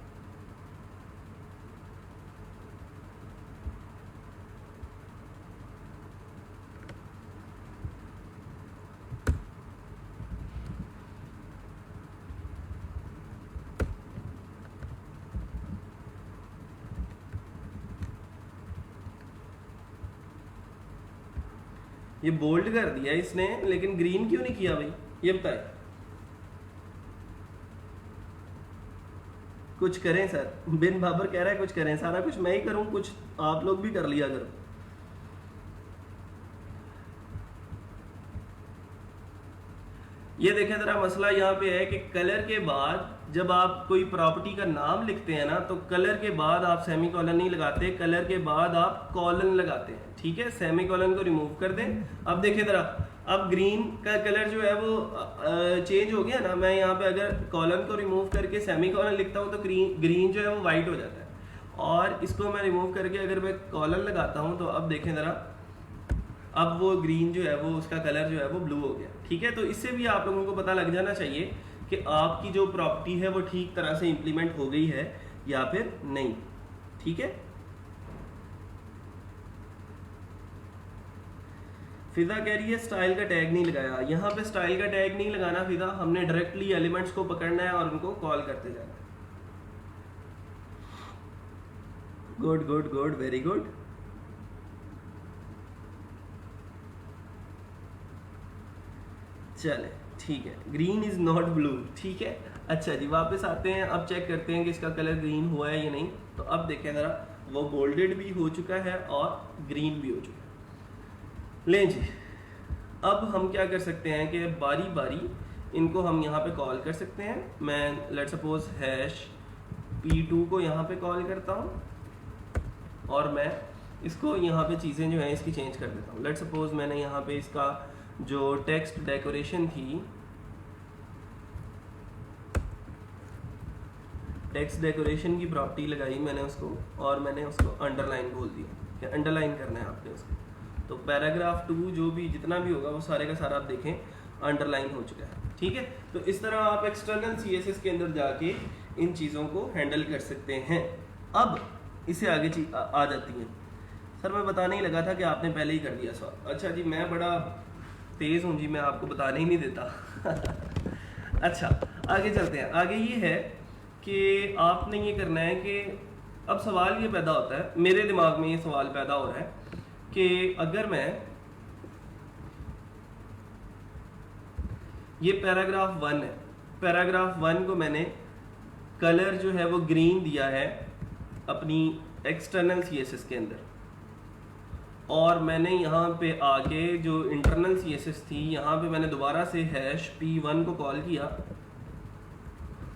ये बोल्ड कर दिया इसने, लेकिन ग्रीन क्यों नहीं किया भाई? ये बताए। कुछ करें सर, बिन बाबर कह रहा है कुछ करें। सारा कुछ मैं ही करूं, कुछ आप लोग भी कर लिया करो। ये देखें जरा, मसला यहाँ पे है कि कलर के बाद जब आप कोई प्रॉपर्टी का नाम लिखते हैं ना, तो कलर के बाद आप सेमी कॉलन नहीं लगाते, कलर के बाद आप कॉलन लगाते हैं, ठीक है। सेमी कॉलन को रिमूव कर दें। अब देखें जरा, अब ग्रीन का कलर जो है वो चेंज हो गया ना। मैं यहाँ पे अगर कॉलन को रिमूव करके सेमी कॉलन लिखता हूँ तो ग्रीन जो है वो वाइट हो जाता है। और इसको मैं रिमूव करके अगर मैं कॉलर लगाता हूँ तो अब देखें ज़रा, अब वो ग्रीन जो है वो उसका कलर जो है वो ब्लू हो गया। ठीक है, तो इससे भी आप लोगों को पता लग जाना चाहिए कि आपकी जो प्रॉपर्टी है वो ठीक तरह से इम्प्लीमेंट हो गई है या फिर नहीं। ठीक है, फिजा कह रही है स्टाइल का टैग नहीं लगाया। यहाँ पे स्टाइल का टैग नहीं लगाना फिजा, हमने डायरेक्टली एलिमेंट्स को पकड़ना है और उनको कॉल करते जाना है। Good good good, very good. चले ठीक है, ग्रीन इज नॉट ब्लू। ठीक है, अच्छा जी वापस आते हैं, अब चेक करते हैं कि इसका कलर ग्रीन हुआ है या नहीं। तो अब देखें ज़रा, वो गोल्डेड भी हो चुका है और ग्रीन भी हो चुका है। लें जी, अब हम क्या कर सकते हैं कि बारी बारी इनको हम यहाँ पे कॉल कर सकते हैं। मैं लेट सपोज हैश p2 को यहाँ पे कॉल करता हूँ और मैं इसको यहाँ पे चीज़ें जो हैं इसकी चेंज कर देता हूँ। लेट सपोज मैंने यहाँ पे इसका जो टेक्स्ट डेकोरेशन थी, टेक्स्ट डेकोरेशन की प्रॉपर्टी लगाई मैंने उसको, और मैंने उसको अंडरलाइन बोल दिया कि अंडरलाइन करना है आपने उसको। तो पैराग्राफ 2 जो भी जितना भी होगा वो सारे का सारा आप देखें अंडरलाइन हो चुका है। ठीक है, तो इस तरह आप एक्सटर्नल CSS के अंदर जाके इन चीज़ों को हैंडल कर सकते हैं। अब इससे आगे आ जाती हैं। सर मैं बताने ही लगा था कि आपने पहले ही कर दिया सवाल। अच्छा जी, मैं बड़ा तेज़ हूँ जी, मैं आपको बताने ही नहीं देता। अच्छा आगे चलते हैं। आगे ये है कि आपने ये करना है कि अब सवाल ये पैदा होता है, मेरे दिमाग में ये सवाल पैदा हो रहा है कि अगर मैं ये पैराग्राफ 1 है, पैराग्राफ 1 को मैंने कलर जो है वो ग्रीन दिया है अपनी एक्सटर्नल CSS के अंदर, और मैंने यहाँ पे आके जो इंटरनल CSS थी यहाँ पे मैंने दोबारा से हैश p1 को कॉल किया,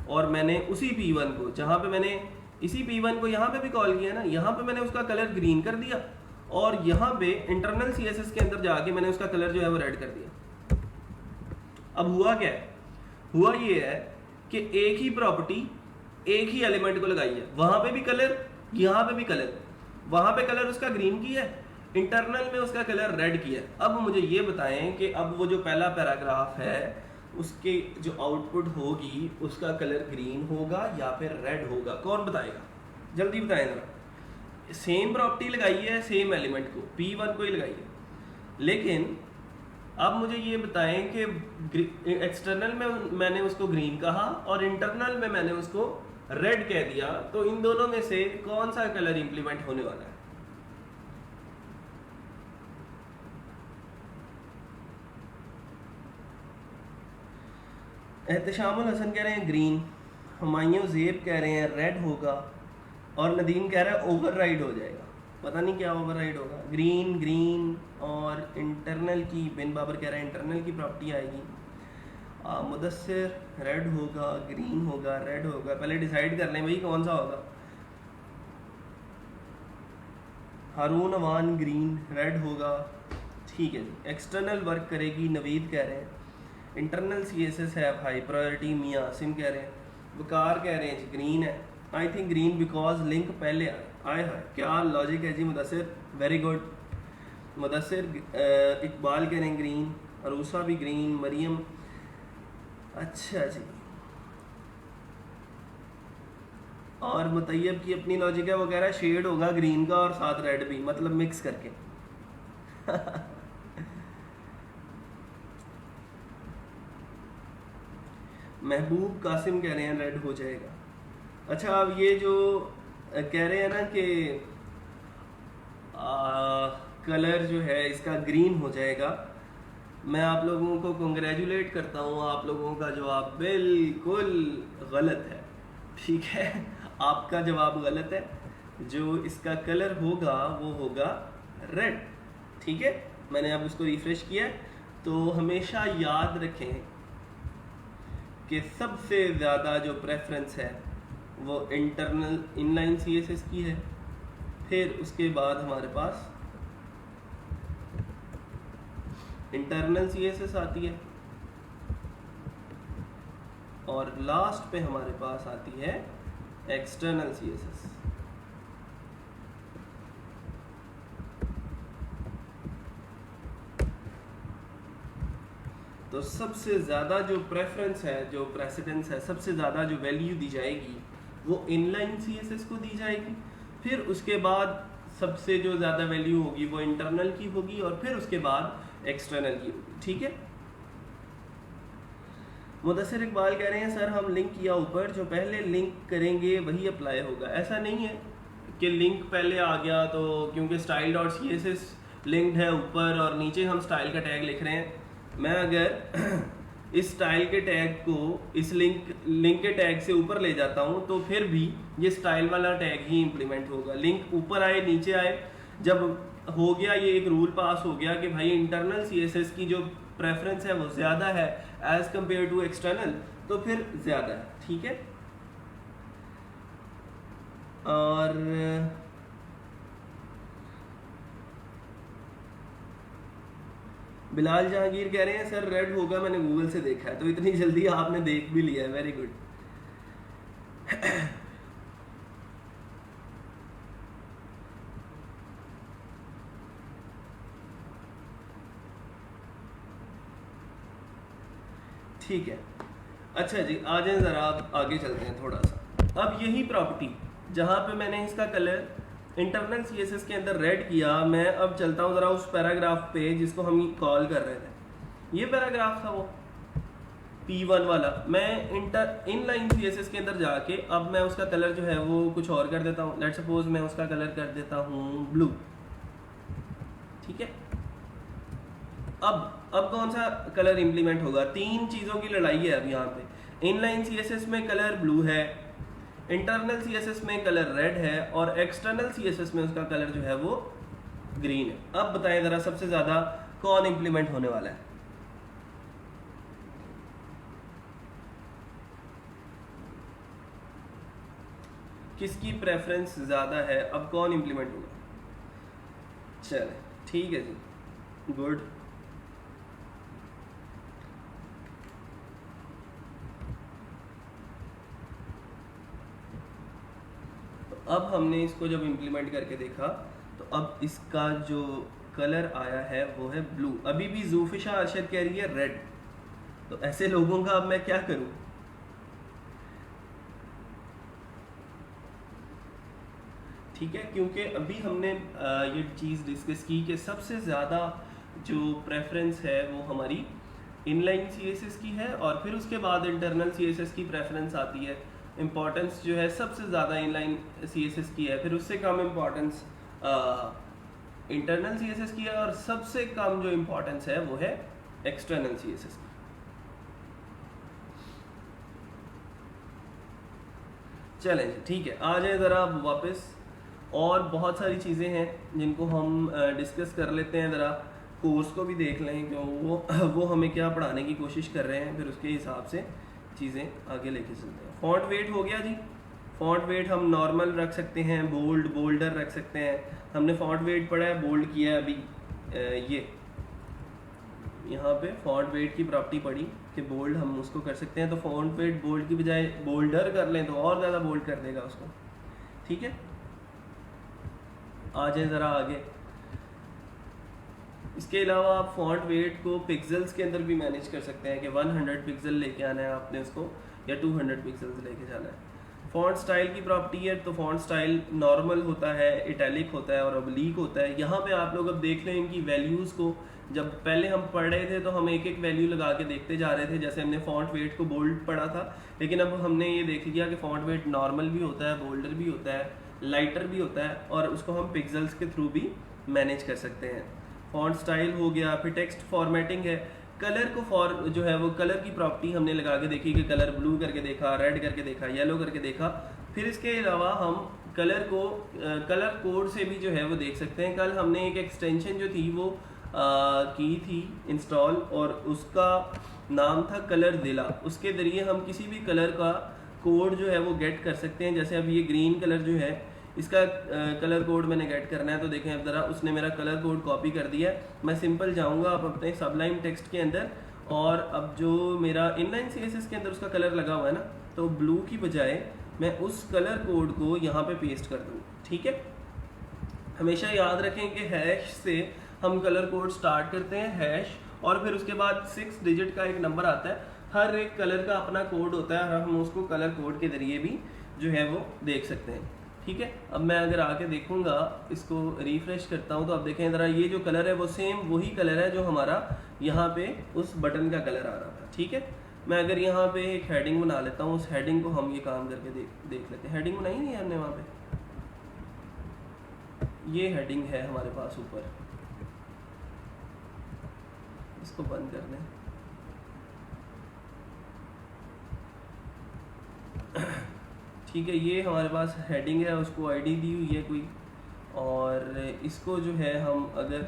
और मैंने उसी p1 को, जहाँ पे मैंने इसी p1 को यहाँ पे भी कॉल किया ना, यहाँ पे मैंने उसका कलर ग्रीन कर दिया, और यहाँ पे इंटरनल CSS के अंदर जाके मैंने उसका कलर जो है वो रेड कर दिया। अब हुआ क्या है, हुआ ये है कि एक ही प्रॉपर्टी एक ही एलिमेंट को लगाई है, वहां पे भी कलर, यहाँ पे भी कलर, वहां पे कलर उसका ग्रीन की है, इंटरनल में उसका कलर रेड किया। अब मुझे ये बताएं कि अब वो जो पहला पैराग्राफ है उसके जो आउटपुट होगी उसका कलर ग्रीन होगा या फिर रेड होगा, कौन बताएगा? जल्दी बताएं जरा। सेम प्रॉपर्टी लगाई है, सेम एलिमेंट को, p1 को ही लगाई है, लेकिन अब मुझे ये बताएं कि एक्सटर्नल में मैंने उसको ग्रीन कहा और इंटरनल में मैंने उसको रेड कह दिया, तो इन दोनों में से कौन सा कलर इंप्लीमेंट होने वाला है? एहतशामुल हसन कह रहे हैं ग्रीन, हुमायूं ज़ेब कह रहे हैं रेड होगा, और नदीम कह रहा है ओवरराइड हो जाएगा। पता नहीं क्या ओवरराइड होगा। ग्रीन ग्रीन और इंटरनल की, बिन बाबर कह रहा है इंटरनल की प्रॉपर्टी आएगी। मुदस्सिर रेड होगा, ग्रीन होगा, रेड होगा, पहले डिसाइड कर लें भाई कौन सा होगा। हारून अवान ग्रीन, रेड होगा, ठीक है जी। एक्सटर्नल वर्क करेगी, नवीद कह रहे हैं। इंटरनल CSS है हाई प्रायोरिटी, मियाँ आसिम कह रहे हैं। वकार कह रहे हैं जी ग्रीन है। I think green because link पहले आए है। क्या लॉजिक है जी मुदस्सिर, वेरी गुड। मुदस्सिर इकबाल कह रहे हैं ग्रीन, अरूसा भी ग्रीन, मरियम, अच्छा जी। और मुतैयब की अपनी लॉजिक है, वो कह रहा है शेड होगा ग्रीन का और साथ रेड भी, मतलब मिक्स करके। महबूब कासिम कह रहे हैं रेड हो जाएगा। अच्छा, अब ये जो कह रहे हैं ना कि कलर जो है इसका ग्रीन हो जाएगा, मैं आप लोगों को कंग्रेचुलेट करता हूँ, आप लोगों का जवाब बिल्कुल गलत है। ठीक है, आपका जवाब गलत है। जो इसका कलर होगा वो होगा रेड। ठीक है, मैंने अब उसको रिफ्रेश किया। तो हमेशा याद रखें कि सबसे ज़्यादा जो प्रेफरेंस है वो इंटरनल इनलाइन CSS की है, फिर उसके बाद हमारे पास इंटरनल CSS आती है, और लास्ट पे हमारे पास आती है एक्सटर्नल CSS। तो सबसे ज़्यादा जो प्रेफरेंस है, जो प्रेसिडेंस है, सबसे ज़्यादा जो वैल्यू दी जाएगी वो इनलाइन CSS को दी जाएगी। फिर उसके बाद सबसे जो ज़्यादा वैल्यू होगी वो इंटरनल की होगी, और फिर उसके बाद एक्सटर्नल की होगी। ठीक है। मुदस्सिर इकबाल कह रहे हैं सर हम लिंक किया ऊपर, जो पहले लिंक करेंगे वही अप्लाई होगा। ऐसा नहीं है कि लिंक पहले आ गया तो क्योंकि style.css लिंक्ड है ऊपर और नीचे हम स्टाइल का टैग लिख रहे हैं, मैं अगर इस स्टाइल के टैग को इस लिंक के टैग से ऊपर ले जाता हूँ तो फिर भी ये स्टाइल वाला टैग ही इम्प्लीमेंट होगा। लिंक ऊपर आए नीचे आए, जब हो गया ये एक रूल पास हो गया कि भाई इंटरनल CSS की जो प्रेफरेंस है वो ज़्यादा है एज कम्पेयर टू एक्सटर्नल, तो फिर ज़्यादा है। ठीक है। और बिलाल जहांगीर कह रहे हैं सर रेड होगा, मैंने गूगल से देखा है। तो इतनी जल्दी आपने देख भी लिया है, वेरी गुड। ठीक है, अच्छा जी, आ जाए ज़रा आप आगे चलते हैं थोड़ा सा। अब यही प्रॉपर्टी जहाँ पे मैंने इसका कलर इंटरनल CSS के अंदर रेड किया, मैं अब चलता हूँ ज़रा उस पैराग्राफ पे जिसको हम कॉल कर रहे थे। ये पैराग्राफ था वो P1 वाला। मैं इनलाइन CSS के अंदर जाके अब मैं उसका कलर जो है वो कुछ और कर देता हूँ। लेट्स सपोज मैं उसका कलर कर देता हूँ ब्लू। ठीक है। अब कौन सा कलर इंप्लीमेंट होगा? तीन चीज़ों की लड़ाई है अब यहाँ पे। इनलाइन CSS में कलर ब्लू है, इंटरनल CSS में कलर रेड है, और एक्सटर्नल CSS में उसका कलर जो है वो ग्रीन है। अब बताएं ज़रा सबसे ज़्यादा कौन इंप्लीमेंट होने वाला है? किसकी प्रेफरेंस ज़्यादा है? अब कौन इंप्लीमेंट होगा? चले ठीक है जी, गुड। अब हमने इसको जब इम्प्लीमेंट करके देखा तो अब इसका जो कलर आया है वो है ब्लू। अभी भी जूफिशा अरशद कह रही है रेड। तो ऐसे लोगों का अब मैं क्या करूं? ठीक है, क्योंकि अभी हमने ये चीज़ डिस्कस की कि सबसे ज़्यादा जो प्रेफरेंस है वो हमारी इनलाइन CSS की है, और फिर उसके बाद इंटरनल CSS की प्रेफरेंस आती है। इम्पॉर्टेंस जो है सबसे ज़्यादा इनलाइन CSS की है, फिर उससे कम इम्पॉर्टेंस इंटरनल CSS की है, और सबसे कम जो इम्पॉर्टेंस है वो है एक्सटर्नल CSS की। चलें ठीक है, आ जाए ज़रा वापस। और बहुत सारी चीज़ें हैं जिनको हम डिस्कस कर लेते हैं। ज़रा कोर्स को भी देख लें कि वो हमें क्या पढ़ाने की कोशिश कर रहे हैं, फिर उसके हिसाब से चीज़ें आगे लेके चलते हैं। फॉन्ट वेट हो गया जी। फॉन्ट वेट हम नॉर्मल रख सकते हैं, बोल्डर रख सकते हैं। हमने फॉन्ट वेट पढ़ा है, बोल्ड किया है अभी। ये यहाँ पे फॉन्ट वेट की प्रॉपर्टी पढ़ी कि बोल्ड हम उसको कर सकते हैं। तो फॉन्ट वेट बोल्ड की बजाय बोल्डर कर लें तो और ज़्यादा बोल्ड कर देगा उसको। ठीक है, आ जाए ज़रा आगे। इसके अलावा आप फॉन्ट वेट को पिक्सल्स के अंदर भी मैनेज कर सकते हैं कि 100 पिक्सल लेके आना है आपने उसको, या 200 पिक्सल्स लेके जाना है। फॉन्ट स्टाइल की प्रॉपर्टी है, तो फॉन्ट स्टाइल नॉर्मल होता है, इटैलिक होता है और ऑब्लीक होता है। यहाँ पे आप लोग अब देख लें इनकी वैल्यूज़ को। जब पहले हम पढ़ रहे थे तो हम एक एक वैल्यू लगा के देखते जा रहे थे, जैसे हमने फॉन्ट वेट को बोल्ड पढ़ा था, लेकिन अब हमने ये देख लिया कि फॉन्ट वेट नॉर्मल भी होता है, बोल्डर भी होता है, लाइटर भी होता है, और उसको हम पिक्सल्स के थ्रू भी मैनेज कर सकते हैं। फॉन्ट स्टाइल हो गया, फिर टेक्स्ट फॉर्मेटिंग है। कलर को जो है वो कलर की प्रॉपर्टी हमने लगा के देखी कि कलर ब्लू करके देखा, रेड करके देखा, येलो करके देखा। फिर इसके अलावा हम कलर को कलर कोड से भी जो है वो देख सकते हैं। कल हमने एक एक्सटेंशन जो थी वो की थी इंस्टॉल, और उसका नाम था कलर दिला। उसके ज़रिए हम किसी भी कलर का कोड जो है वो गेट कर सकते हैं। जैसे अब ये ग्रीन कलर जो है, इसका कलर कोड मैंने गेट करना है, तो देखें अब ज़रा उसने मेरा कलर कोड कॉपी कर दिया। मैं सिंपल जाऊंगा अब अपने सबलाइन टेक्स्ट के अंदर, और अब जो मेरा इनलाइन CSS के अंदर उसका कलर लगा हुआ है ना, तो ब्लू की बजाय मैं उस कलर कोड को यहाँ पे पेस्ट कर दूँ। ठीक है, हमेशा याद रखें कि हैश से हम कलर कोड स्टार्ट करते हैं, हैश, और फिर उसके बाद 6 डिजिट का एक नंबर आता है। हर एक कलर का अपना कोड होता है और हम उसको कलर कोड के जरिए भी जो है वो देख सकते हैं। ठीक है, अब मैं अगर आके देखूंगा, इसको रिफ्रेश करता हूँ, तो आप देखें ज़रा ये जो कलर है वो सेम वही कलर है जो हमारा यहाँ पे उस बटन का कलर आ रहा था। ठीक है, मैं अगर यहाँ पे एक हेडिंग बना लेता हूँ, उस हेडिंग को हम ये काम करके देख लेते हैं। हेडिंग बनाई नहीं है हमने वहाँ पे, ये हेडिंग है हमारे पास ऊपर, इसको बंद कर दें। ठीक है, ये हमारे पास हेडिंग है, उसको आईडी दी हुई है कोई, और इसको जो है हम अगर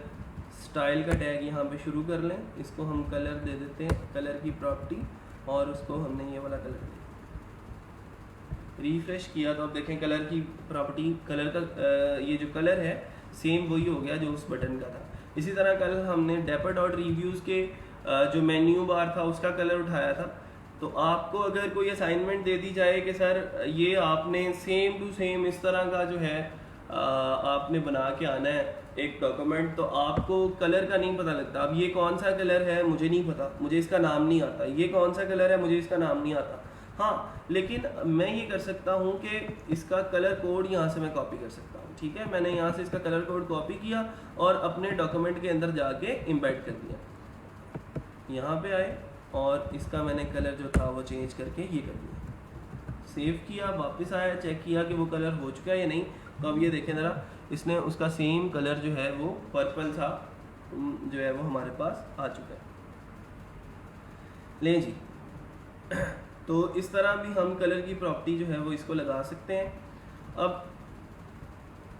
स्टाइल का टैग यहाँ पे शुरू कर लें, इसको हम कलर दे देते हैं, कलर की प्रॉपर्टी, और उसको हमने ये वाला कलर दिया। रिफ्रेश किया तो आप देखें कलर की प्रॉपर्टी, कलर का ये जो कलर है सेम वही हो गया जो उस बटन का था। इसी तरह कल हमने dapper.reviews के जो मेन्यू बार था उसका कलर उठाया था। तो आपको अगर कोई असाइनमेंट दे दी जाए कि सर ये आपने सेम टू सेम इस तरह का जो है आपने बना के आना है एक डॉक्यूमेंट, तो आपको कलर का नहीं पता लगता। अब ये कौन सा कलर है मुझे नहीं पता, मुझे इसका नाम नहीं आता, ये कौन सा कलर है मुझे इसका नाम नहीं आता। हाँ, लेकिन मैं ये कर सकता हूँ कि इसका कलर कोड यहाँ से मैं कॉपी कर सकता हूँ। ठीक है, मैंने यहाँ से इसका कलर कोड कॉपी किया और अपने डॉक्यूमेंट के अंदर जाके इम्बेड कर दिया। यहाँ पे आए और इसका मैंने कलर जो था वो चेंज करके ये कर दिया, सेव किया, वापस आया, चेक किया कि वो कलर हो चुका है या नहीं। तो अब ये देखें ज़रा, इसने उसका सेम कलर जो है वो पर्पल सा जो है वो हमारे पास आ चुका है। लें जी, तो इस तरह भी हम कलर की प्रॉपर्टी जो है वो इसको लगा सकते हैं। अब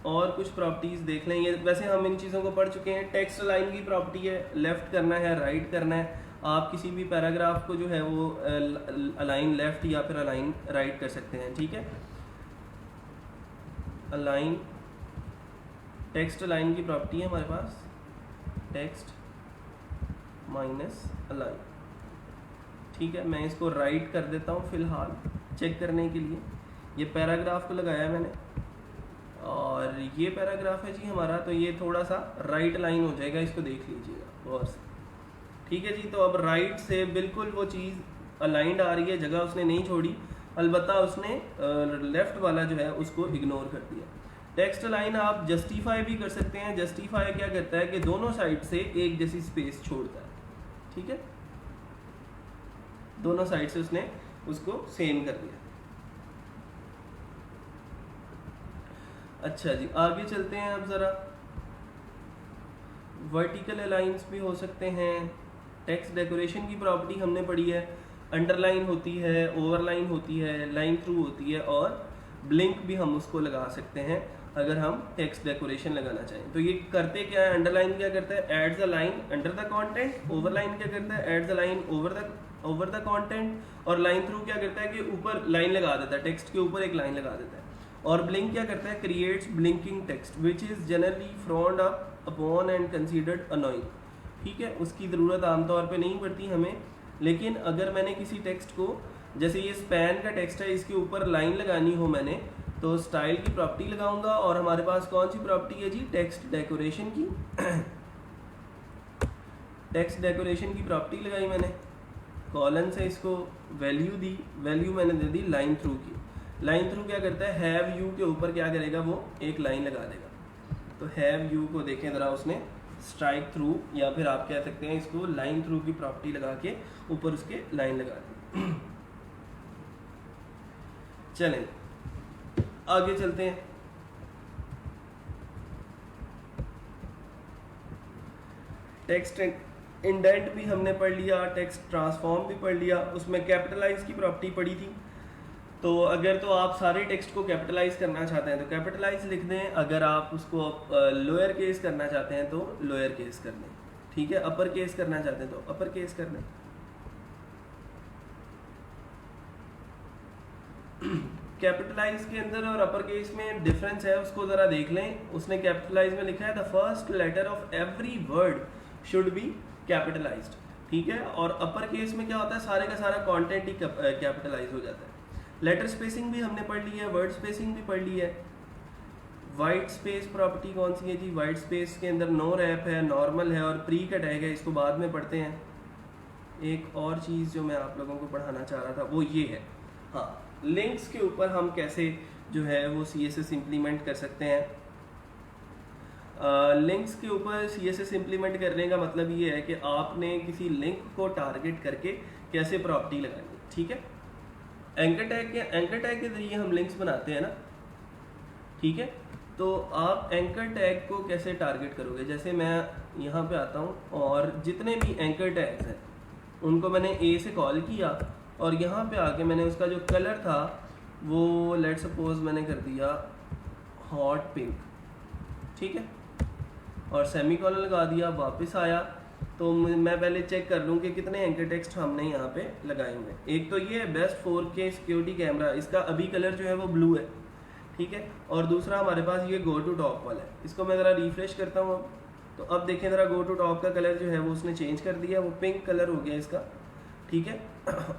और कुछ प्रॉपर्टीज़ देख लें। ये वैसे हम इन चीज़ों को पढ़ चुके हैं। टेक्स्ट लाइन की प्रॉपर्टी है, लेफ़्ट करना है, राइट करना है। आप किसी भी पैराग्राफ को जो है वो अलाइन लेफ़्ट या फिर अलाइन राइट कर सकते हैं। ठीक है, अलाइन टेक्स्ट लाइन की प्रॉपर्टी है हमारे पास, टेक्स्ट माइनस अलाइन। ठीक है, मैं इसको राइट कर देता हूँ फ़िलहाल चेक करने के लिए। ये पैराग्राफ को लगाया मैंने और ये पैराग्राफ है जी हमारा, तो ये थोड़ा सा राइट लाइन हो जाएगा, इसको देख लीजिएगा गौर से। ठीक है जी, तो अब राइट से बिल्कुल वो चीज़ अलाइंड आ रही है, जगह उसने नहीं छोड़ी, अलबत्ता उसने लेफ़्ट वाला जो है उसको इग्नोर कर दिया। टेक्स्ट लाइन आप जस्टिफाई भी कर सकते हैं। जस्टिफाई क्या करता है कि दोनों साइड से एक जैसी स्पेस छोड़ता है। ठीक है, दोनों साइड से उसने उसको सेम कर दिया। अच्छा जी, आगे चलते हैं। अब ज़रा वर्टिकल अलाइंस भी हो सकते हैं। टेक्स्ट डेकोरेशन की प्रॉपर्टी हमने पढ़ी है, अंडरलाइन होती है, ओवरलाइन होती है, लाइन थ्रू होती है, और ब्लिंक भी हम उसको लगा सकते हैं अगर हम टेक्स्ट डेकोरेशन लगाना चाहें। तो ये करते क्या है, अंडरलाइन क्या करता है, adds the line under the content. Overline क्या करता है, adds the line over the content. और लाइन थ्रू क्या करता है कि ऊपर लाइन लगा देता है, टेक्स्ट के ऊपर एक लाइन लगा देता है। और ब्लिंक क्या करता है, creates blinking text which is generally frond upon and considered annoying. ठीक है, उसकी ज़रूरत आमतौर पे नहीं पड़ती हमें, लेकिन अगर मैंने किसी टेक्स्ट को, जैसे ये स्पैन का टेक्स्ट है, इसके ऊपर लाइन लगानी हो मैंने, तो स्टाइल की प्रॉपर्टी लगाऊंगा। और हमारे पास कौन सी प्रॉपर्टी है जी, टेक्स्ट डेकोरेशन की। टेक्स्ट डेकोरेशन की प्रॉपर्टी लगाई मैंने, कॉलन से इसको वैल्यू दी, वैल्यू मैंने दे दी लाइन थ्रू की। लाइन थ्रू क्या करता है, हैव यू के ऊपर क्या करेगा, वो एक लाइन लगा देगा। तो हैव यू को देखें ज़रा, उसने स्ट्राइक थ्रू या फिर आप कह सकते हैं इसको लाइन थ्रू की प्रॉपर्टी लगा के ऊपर उसके लाइन लगा दी। चलें आगे चलते हैं। टेक्स्ट इंडेंट भी हमने पढ़ लिया, टेक्स्ट ट्रांसफॉर्म भी पढ़ लिया, उसमें कैपिटलाइज की प्रॉपर्टी पढ़ी थी। तो अगर तो आप सारे टेक्स्ट को कैपिटलाइज करना चाहते हैं तो कैपिटलाइज लिख दें, अगर आप उसको लोअर केस करना चाहते हैं तो लोअर केस कर दें। ठीक है, अपर केस करना चाहते हैं तो अपर केस कर दें। कैपिटलाइज के अंदर और अपर केस में डिफरेंस है, उसको ज़रा देख लें। उसने कैपिटलाइज में लिखा है the first letter of every word should be capitalised. ठीक है, और अपर केस में क्या होता है, सारे का सारा कंटेंट ही कैपिटलाइज हो जाता है। लेटर स्पेसिंग भी हमने पढ़ ली है, वर्ड स्पेसिंग भी पढ़ ली है। वाइट स्पेस प्रॉपर्टी कौन सी है जी? वाइट स्पेस के अंदर नो रैप है, नॉर्मल है और प्री का टैग है, इसको बाद में पढ़ते हैं। एक और चीज़ जो मैं आप लोगों को पढ़ाना चाह रहा था वो ये है, हाँ, लिंक्स के ऊपर हम कैसे जो है वो CSS इम्प्लीमेंट कर सकते हैं। लिंक्स के ऊपर CSS इम्प्लीमेंट करने का मतलब ये है कि आपने किसी लिंक को टारगेट करके कैसे प्रॉपर्टी लगानी, ठीक है। एंकर टैग के जरिए हम लिंक्स बनाते हैं ना, ठीक है। तो आप एंकर टैग को कैसे टारगेट करोगे? जैसे मैं यहाँ पे आता हूँ और जितने भी एंकर टैग्स हैं उनको मैंने ए से कॉल किया और यहाँ पे आके मैंने उसका जो कलर था वो लेट सपोज मैंने कर दिया हॉट पिंक, ठीक है, और सेमीकोलन लगा दिया, वापस आया तो मैं पहले चेक कर लूँ कि कितने एंकर टेक्स्ट हमने यहाँ पे लगाए हुए हैं। एक तो ये है बेस्ट 4K सिक्योरिटी कैमरा, इसका अभी कलर जो है वो ब्लू है, ठीक है। और दूसरा हमारे पास ये गो टू टॉप वाला है, इसको मैं ज़रा रिफ्रेश करता हूँ अब, तो अब देखें ज़रा गो टू टॉप का कलर जो है वो उसने चेंज कर दिया, वो पिंक कलर हो गया इसका, ठीक है।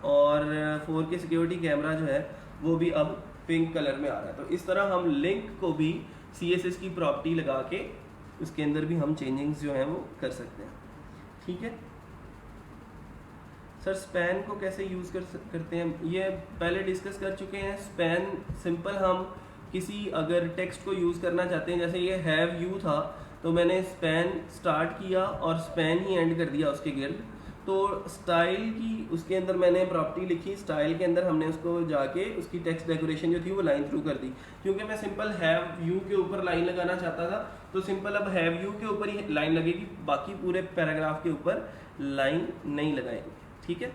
और 4K सिक्योरिटी कैमरा जो है वो भी अब पिंक कलर में आ रहा है। तो इस तरह हम लिंक को भी CSS की प्रॉपर्टी लगा के उसके अंदर भी हम चेंजिंग्स जो हैं वो कर सकते हैं, ठीक है। सर स्पैन को कैसे यूज़ करते हैं, ये पहले डिस्कस कर चुके हैं। स्पैन सिंपल, हम किसी अगर टेक्स्ट को यूज़ करना चाहते हैं, जैसे ये हैव यू था तो मैंने स्पैन स्टार्ट किया और स्पैन ही एंड कर दिया उसके गिर्द। तो स्टाइल की उसके अंदर मैंने प्रॉपर्टी लिखी, स्टाइल के अंदर हमने उसको जाके उसकी टेक्स्ट डेकोरेशन जो थी वो लाइन थ्रू कर दी, क्योंकि मैं सिंपल हैव यू के ऊपर लाइन लगाना चाहता था। तो सिंपल अब हैव यू के ऊपर ही लाइन लगेगी, बाकी पूरे पैराग्राफ के ऊपर लाइन नहीं लगाएंगे, ठीक है।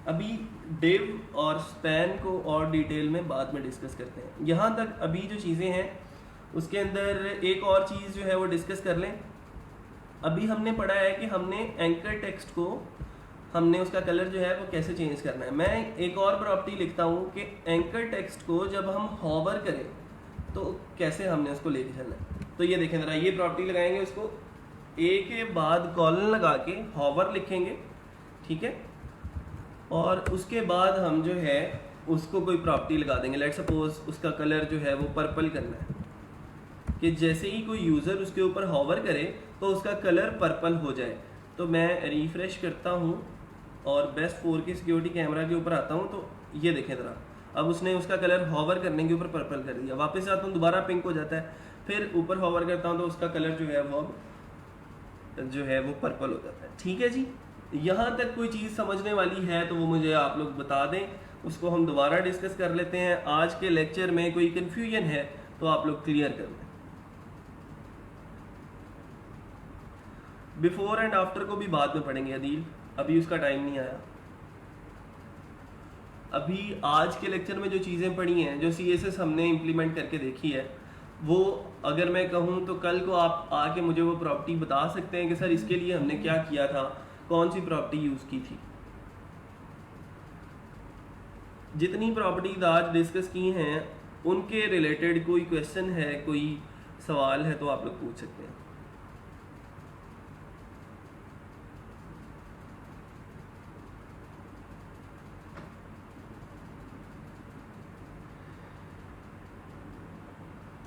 अभी डिव और स्पैन को और डिटेल में बाद में डिस्कस करते हैं। यहाँ तक अभी जो चीज़ें हैं उसके अंदर एक और चीज़ जो है वो डिस्कस कर लें। अभी हमने पढ़ा है कि हमने एंकर टेक्स्ट को हमने उसका कलर जो है वो कैसे चेंज करना है। मैं एक और प्रॉपर्टी लिखता हूँ कि एंकर टेक्स्ट को जब हम हॉवर करें तो कैसे हमने उसको लेके चलना है। तो ये देखें ज़रा, ये प्रॉपर्टी लगाएंगे, उसको ए के बाद कॉलन लगा के हॉवर लिखेंगे, ठीक है। और उसके बाद हम जो है उसको कोई प्रॉपर्टी लगा देंगे, लेट सपोज उसका कलर जो है वो पर्पल करना है, कि जैसे ही कोई यूज़र उसके ऊपर हॉवर करे तो उसका कलर पर्पल हो जाए। तो मैं रिफ्रेश करता हूँ और बेस्ट 4K सिक्योरिटी कैमरा के ऊपर आता हूँ, तो ये देखें ज़रा, अब उसने उसका कलर हॉवर करने के ऊपर पर्पल कर दिया। वापस आता हूँ दोबारा पिंक हो जाता है, फिर ऊपर हॉवर करता हूँ तो उसका कलर जो है वो पर्पल हो जाता है, ठीक है जी। यहाँ तक कोई चीज़ समझने वाली है तो वो मुझे आप लोग बता दें, उसको हम दोबारा डिस्कस कर लेते हैं। आज के लेक्चर में कोई कन्फ्यूजन है तो आप लोग क्लियर कर लें। बिफोर एंड आफ्टर को भी बाद में पढ़ेंगे अदील, अभी उसका टाइम नहीं आया। अभी आज के लेक्चर में जो चीज़ें पढ़ी हैं, जो CSS हमने इम्प्लीमेंट करके देखी है, वो अगर मैं कहूँ तो कल को आप आके मुझे वो प्रॉपर्टी बता सकते हैं कि सर इसके लिए हमने क्या किया था, कौन सी प्रॉपर्टी यूज़ की थी। जितनी प्रॉपर्टीज आज डिस्कस की हैं उनके रिलेटेड कोई क्वेश्चन है, कोई सवाल है तो आप लोग पूछ सकते हैं।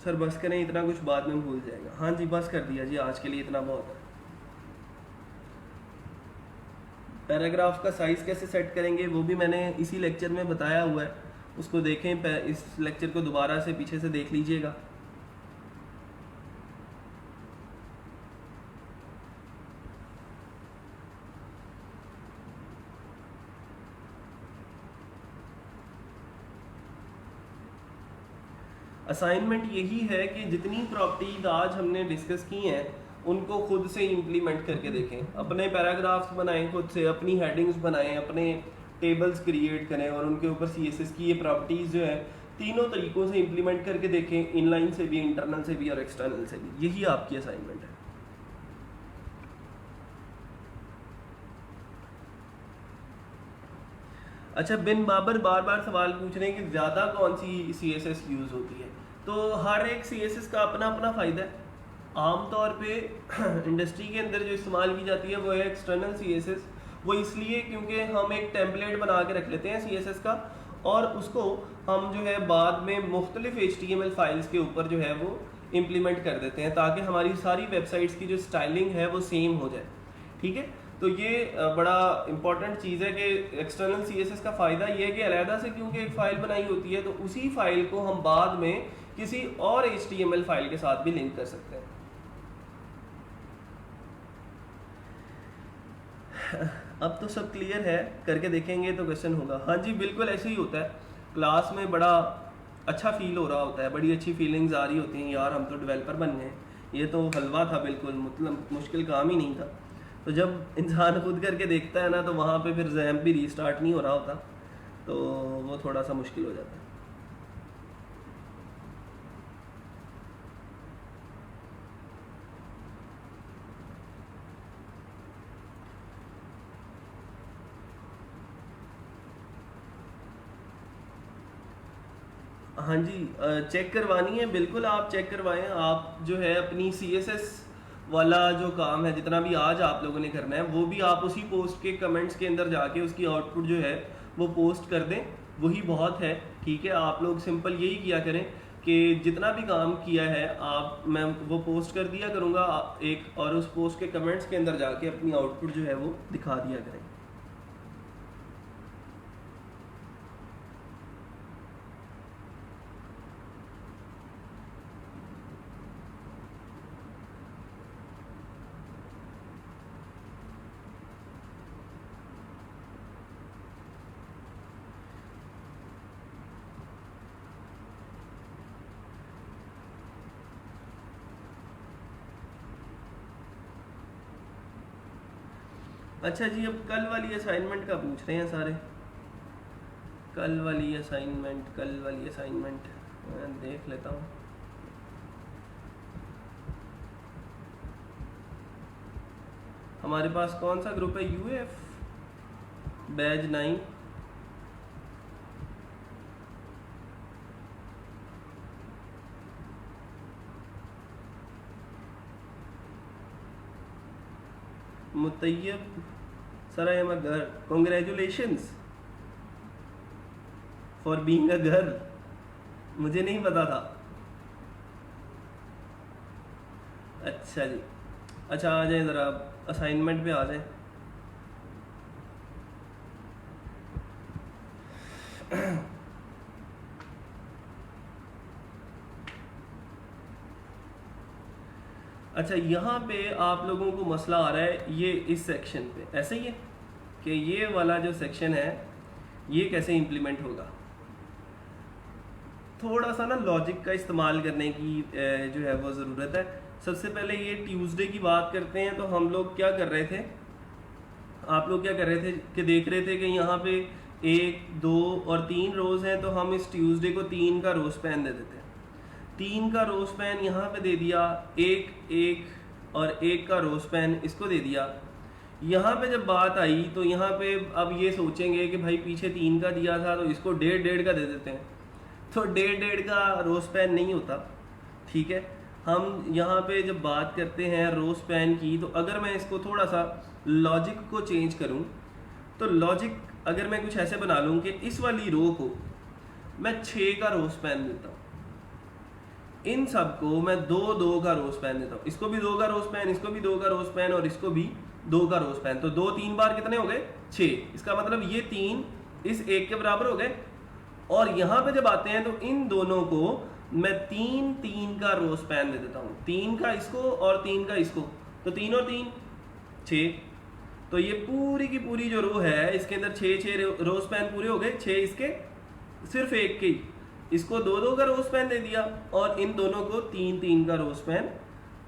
सर बस करें, इतना कुछ बाद में भूल जाएगा। हाँ जी, बस कर दिया जी, आज के लिए इतना बहुत है। पैराग्राफ का साइज़ कैसे सेट करेंगे वो भी मैंने इसी लेक्चर में बताया हुआ है, उसको देखें, इस लेक्चर को दोबारा से पीछे से देख लीजिएगा। असाइनमेंट यही है कि जितनी प्रॉपर्टीज आज हमने डिस्कस की हैं उनको खुद से इम्प्लीमेंट करके देखें। अपने पैराग्राफ्स बनाएं खुद से, अपनी हेडिंग्स बनाएं, अपने टेबल्स क्रिएट करें और उनके ऊपर CSS की ये प्रॉपर्टीज़ जो है तीनों तरीक़ों से इम्प्लीमेंट करके देखें, इनलाइन से भी, इंटरनल से भी और एक्सटर्नल से भी। यही आपकी असाइनमेंट है। अच्छा, बिन बाबर बार बार सवाल पूछ रहे हैं कि ज़्यादा कौन सी CSS यूज़ होती है। तो हर एक CSS का अपना अपना फ़ायदा है। आम तौर पे इंडस्ट्री के अंदर जो इस्तेमाल की जाती है वो है एक्सटर्नल CSS। वो इसलिए क्योंकि हम एक टेम्पलेट बना के रख लेते हैं CSS का और उसको हम जो है बाद में मुख्तलिफ HTML फाइल्स के ऊपर जो है वो इम्प्लीमेंट कर देते हैं, ताकि हमारी सारी वेबसाइट्स की जो स्टाइलिंग है वो सेम हो जाए। ठीक है, तो ये बड़ा इंपॉर्टेंट चीज़ है कि एक्सटर्नल CSS का फ़ायदा ये है कि अलहदा से क्योंकि एक फ़ाइल बनाई होती है, तो उसी फाइल को हम बाद में किसी और HTML फाइल के साथ भी लिंक कर सकते हैं। अब तो सब क्लियर है, करके देखेंगे तो क्वेश्चन होगा। हाँ जी, बिल्कुल ऐसे ही होता है। क्लास में बड़ा अच्छा फील हो रहा होता है, बड़ी अच्छी फीलिंग्स आ रही होती हैं, यार हम तो डेवलपर बन गए, ये तो हलवा था बिल्कुल, मतलब मुश्किल काम ही नहीं था। तो जब इंसान खुद करके देखता है ना, तो वहाँ पे फिर जैम्प भी रीस्टार्ट नहीं हो रहा होता, तो वो थोड़ा सा मुश्किल हो जाता है। हाँ जी, चेक करवानी है, बिल्कुल आप चेक करवाएं। आप जो है अपनी CSS वाला जो काम है, जितना भी आज आप लोगों ने करना है, वो भी आप उसी पोस्ट के कमेंट्स के अंदर जाके उसकी आउटपुट जो है वो पोस्ट कर दें, वही बहुत है। ठीक है, आप लोग सिंपल यही किया करें कि जितना भी काम किया है आप, मैं वो पोस्ट कर दिया करूँगा एक, और उस पोस्ट के कमेंट्स के अंदर जाके अपनी आउटपुट जो है वो दिखा दिया करें। अच्छा जी, अब कल वाली असाइनमेंट का पूछ रहे हैं सारे। कल वाली असाइनमेंट मैं देख लेता हूँ। हमारे पास कौन सा ग्रुप है? UF batch 9। Mutaiyab sir, I am a girl, congratulations for being a girl. मुझे नहीं पता था। अच्छा जी, अच्छा आ जाए ज़रा, असाइनमेंट पे आ जाए। अच्छा, यहाँ पे आप लोगों को मसला आ रहा है ये इस सेक्शन पे, ऐसे ही है कि ये वाला जो सेक्शन है ये कैसे इम्प्लीमेंट होगा। थोड़ा सा ना लॉजिक का इस्तेमाल करने की जो है वो ज़रूरत है। सबसे पहले ये ट्यूसडे की बात करते हैं, तो हम लोग क्या कर रहे थे, आप लोग क्या कर रहे थे कि देख रहे थे कि यहाँ पे 1, 2 और 3 रोज़ हैं, तो हम इस ट्यूसडे को 3 का रो स्पैन दे देते हैं। 3 का रो स्पैन यहाँ पे दे दिया, 1 और 1 का रो स्पैन इसको दे दिया। यहाँ पे जब बात आई तो यहाँ पे अब ये सोचेंगे कि भाई पीछे 3 का दिया था, तो इसको 1.5 का दे देते हैं, तो 1.5 का रो स्पैन नहीं होता। ठीक है, हम यहाँ पे जब बात करते हैं रो स्पैन की, तो अगर मैं इसको थोड़ा सा लॉजिक को चेंज करूँ, तो लॉजिक अगर मैं कुछ ऐसे बना लूँ कि इस वाली रो को मैं 6 का रो स्पैन देता हूँ, इन सब को मैं 2 का रो स्पैन देता हूँ, इसको भी 2 का रो स्पैन, इसको भी 2 का रो स्पैन, और इसको भी 2 का रो स्पैन, तो 2 3 बार कितने हो गए? 6। इसका मतलब ये 3 इस 1 के बराबर हो गए। और यहाँ पे जब आते हैं तो इन दोनों को मैं 3 का रो स्पैन दे देता हूँ, 3 का इसको और 3 का इसको, तो 3 और 3 6। तो ये पूरी की पूरी जो रो है इसके अंदर 6 रो स्पैन पूरे हो गए, 6 इसके सिर्फ 1 के ही, इसको 2 का रो स्पैन दे दिया, और इन दोनों को 3 का रो स्पैन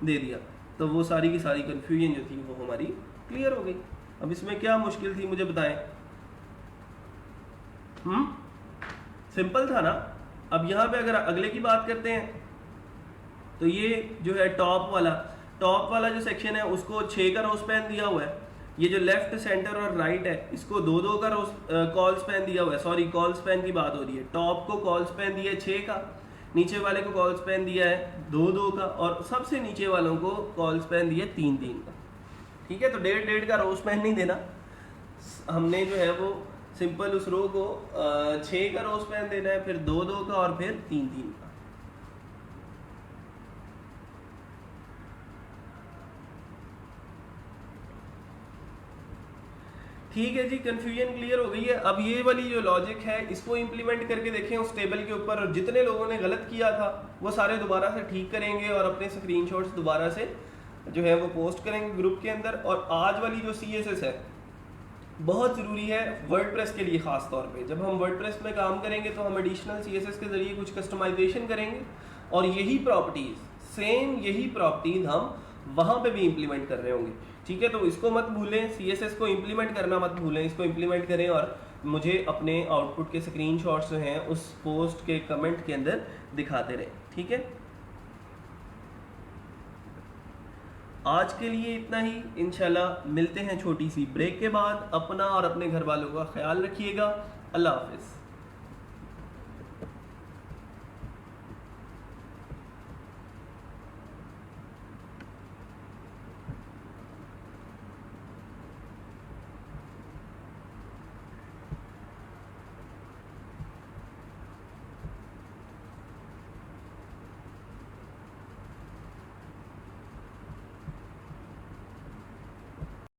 दे दिया। तो वो सारी की सारी कन्फ्यूजन जो थी वो हमारी क्लियर हो गई। अब इसमें क्या मुश्किल थी मुझे बताएं? सिंपल था ना। अब यहाँ पे अगर अगले की बात करते हैं, तो ये जो है टॉप वाला जो सेक्शन है उसको 6 का रो स्पैन दिया हुआ है। ये जो लेफ्ट, सेंटर और राइट है इसको 2 का कॉल स्पैन दिया हुआ है। सॉरी, कॉल स्पैन की बात हो रही है। टॉप को कॉल स्पैन दिया है 6 का, नीचे वाले को कॉल स्पैन दिया है 2 का, और सबसे नीचे वालों को कॉल स्पैन दिया 3 का। ठीक है, तो 1.5 का रो स्पैन नहीं देना, हमने जो है वो सिंपल उस रो को 6 का रो स्पैन देना है, फिर 2-2 का और फिर 3-3 का। ठीक है जी, कंफ्यूजन क्लियर हो गई है। अब ये वाली जो लॉजिक है इसको इम्प्लीमेंट करके देखें उस टेबल के ऊपर, और जितने लोगों ने गलत किया था वो सारे दोबारा से ठीक करेंगे और अपने स्क्रीनशॉट्स दोबारा से जो है वो पोस्ट करेंगे ग्रुप के अंदर। और आज वाली जो CSS है बहुत ज़रूरी है वर्डप्रेस के लिए ख़ास तौर पे। जब हम वर्डप्रेस में काम करेंगे तो हम एडिशनल CSS के ज़रिए कुछ कस्टमाइजेशन करेंगे और यही प्रॉपर्टीज़, सेम यही प्रॉपर्टीज़ हम वहाँ पे भी इम्प्लीमेंट कर रहे होंगे। ठीक है, तो इसको मत भूलें, CSS को इम्प्लीमेंट करना मत भूलें, इसको इम्प्लीमेंट करें और मुझे अपने आउटपुट के स्क्रीनशॉट्स जो हैं उस पोस्ट के कमेंट के अंदर दिखाते रहें। ठीक है, आज के लिए इतना ही। इंशाल्लाह मिलते हैं छोटी सी ब्रेक के बाद। अपना और अपने घर वालों का ख्याल रखिएगा। अल्लाह हाफिज़।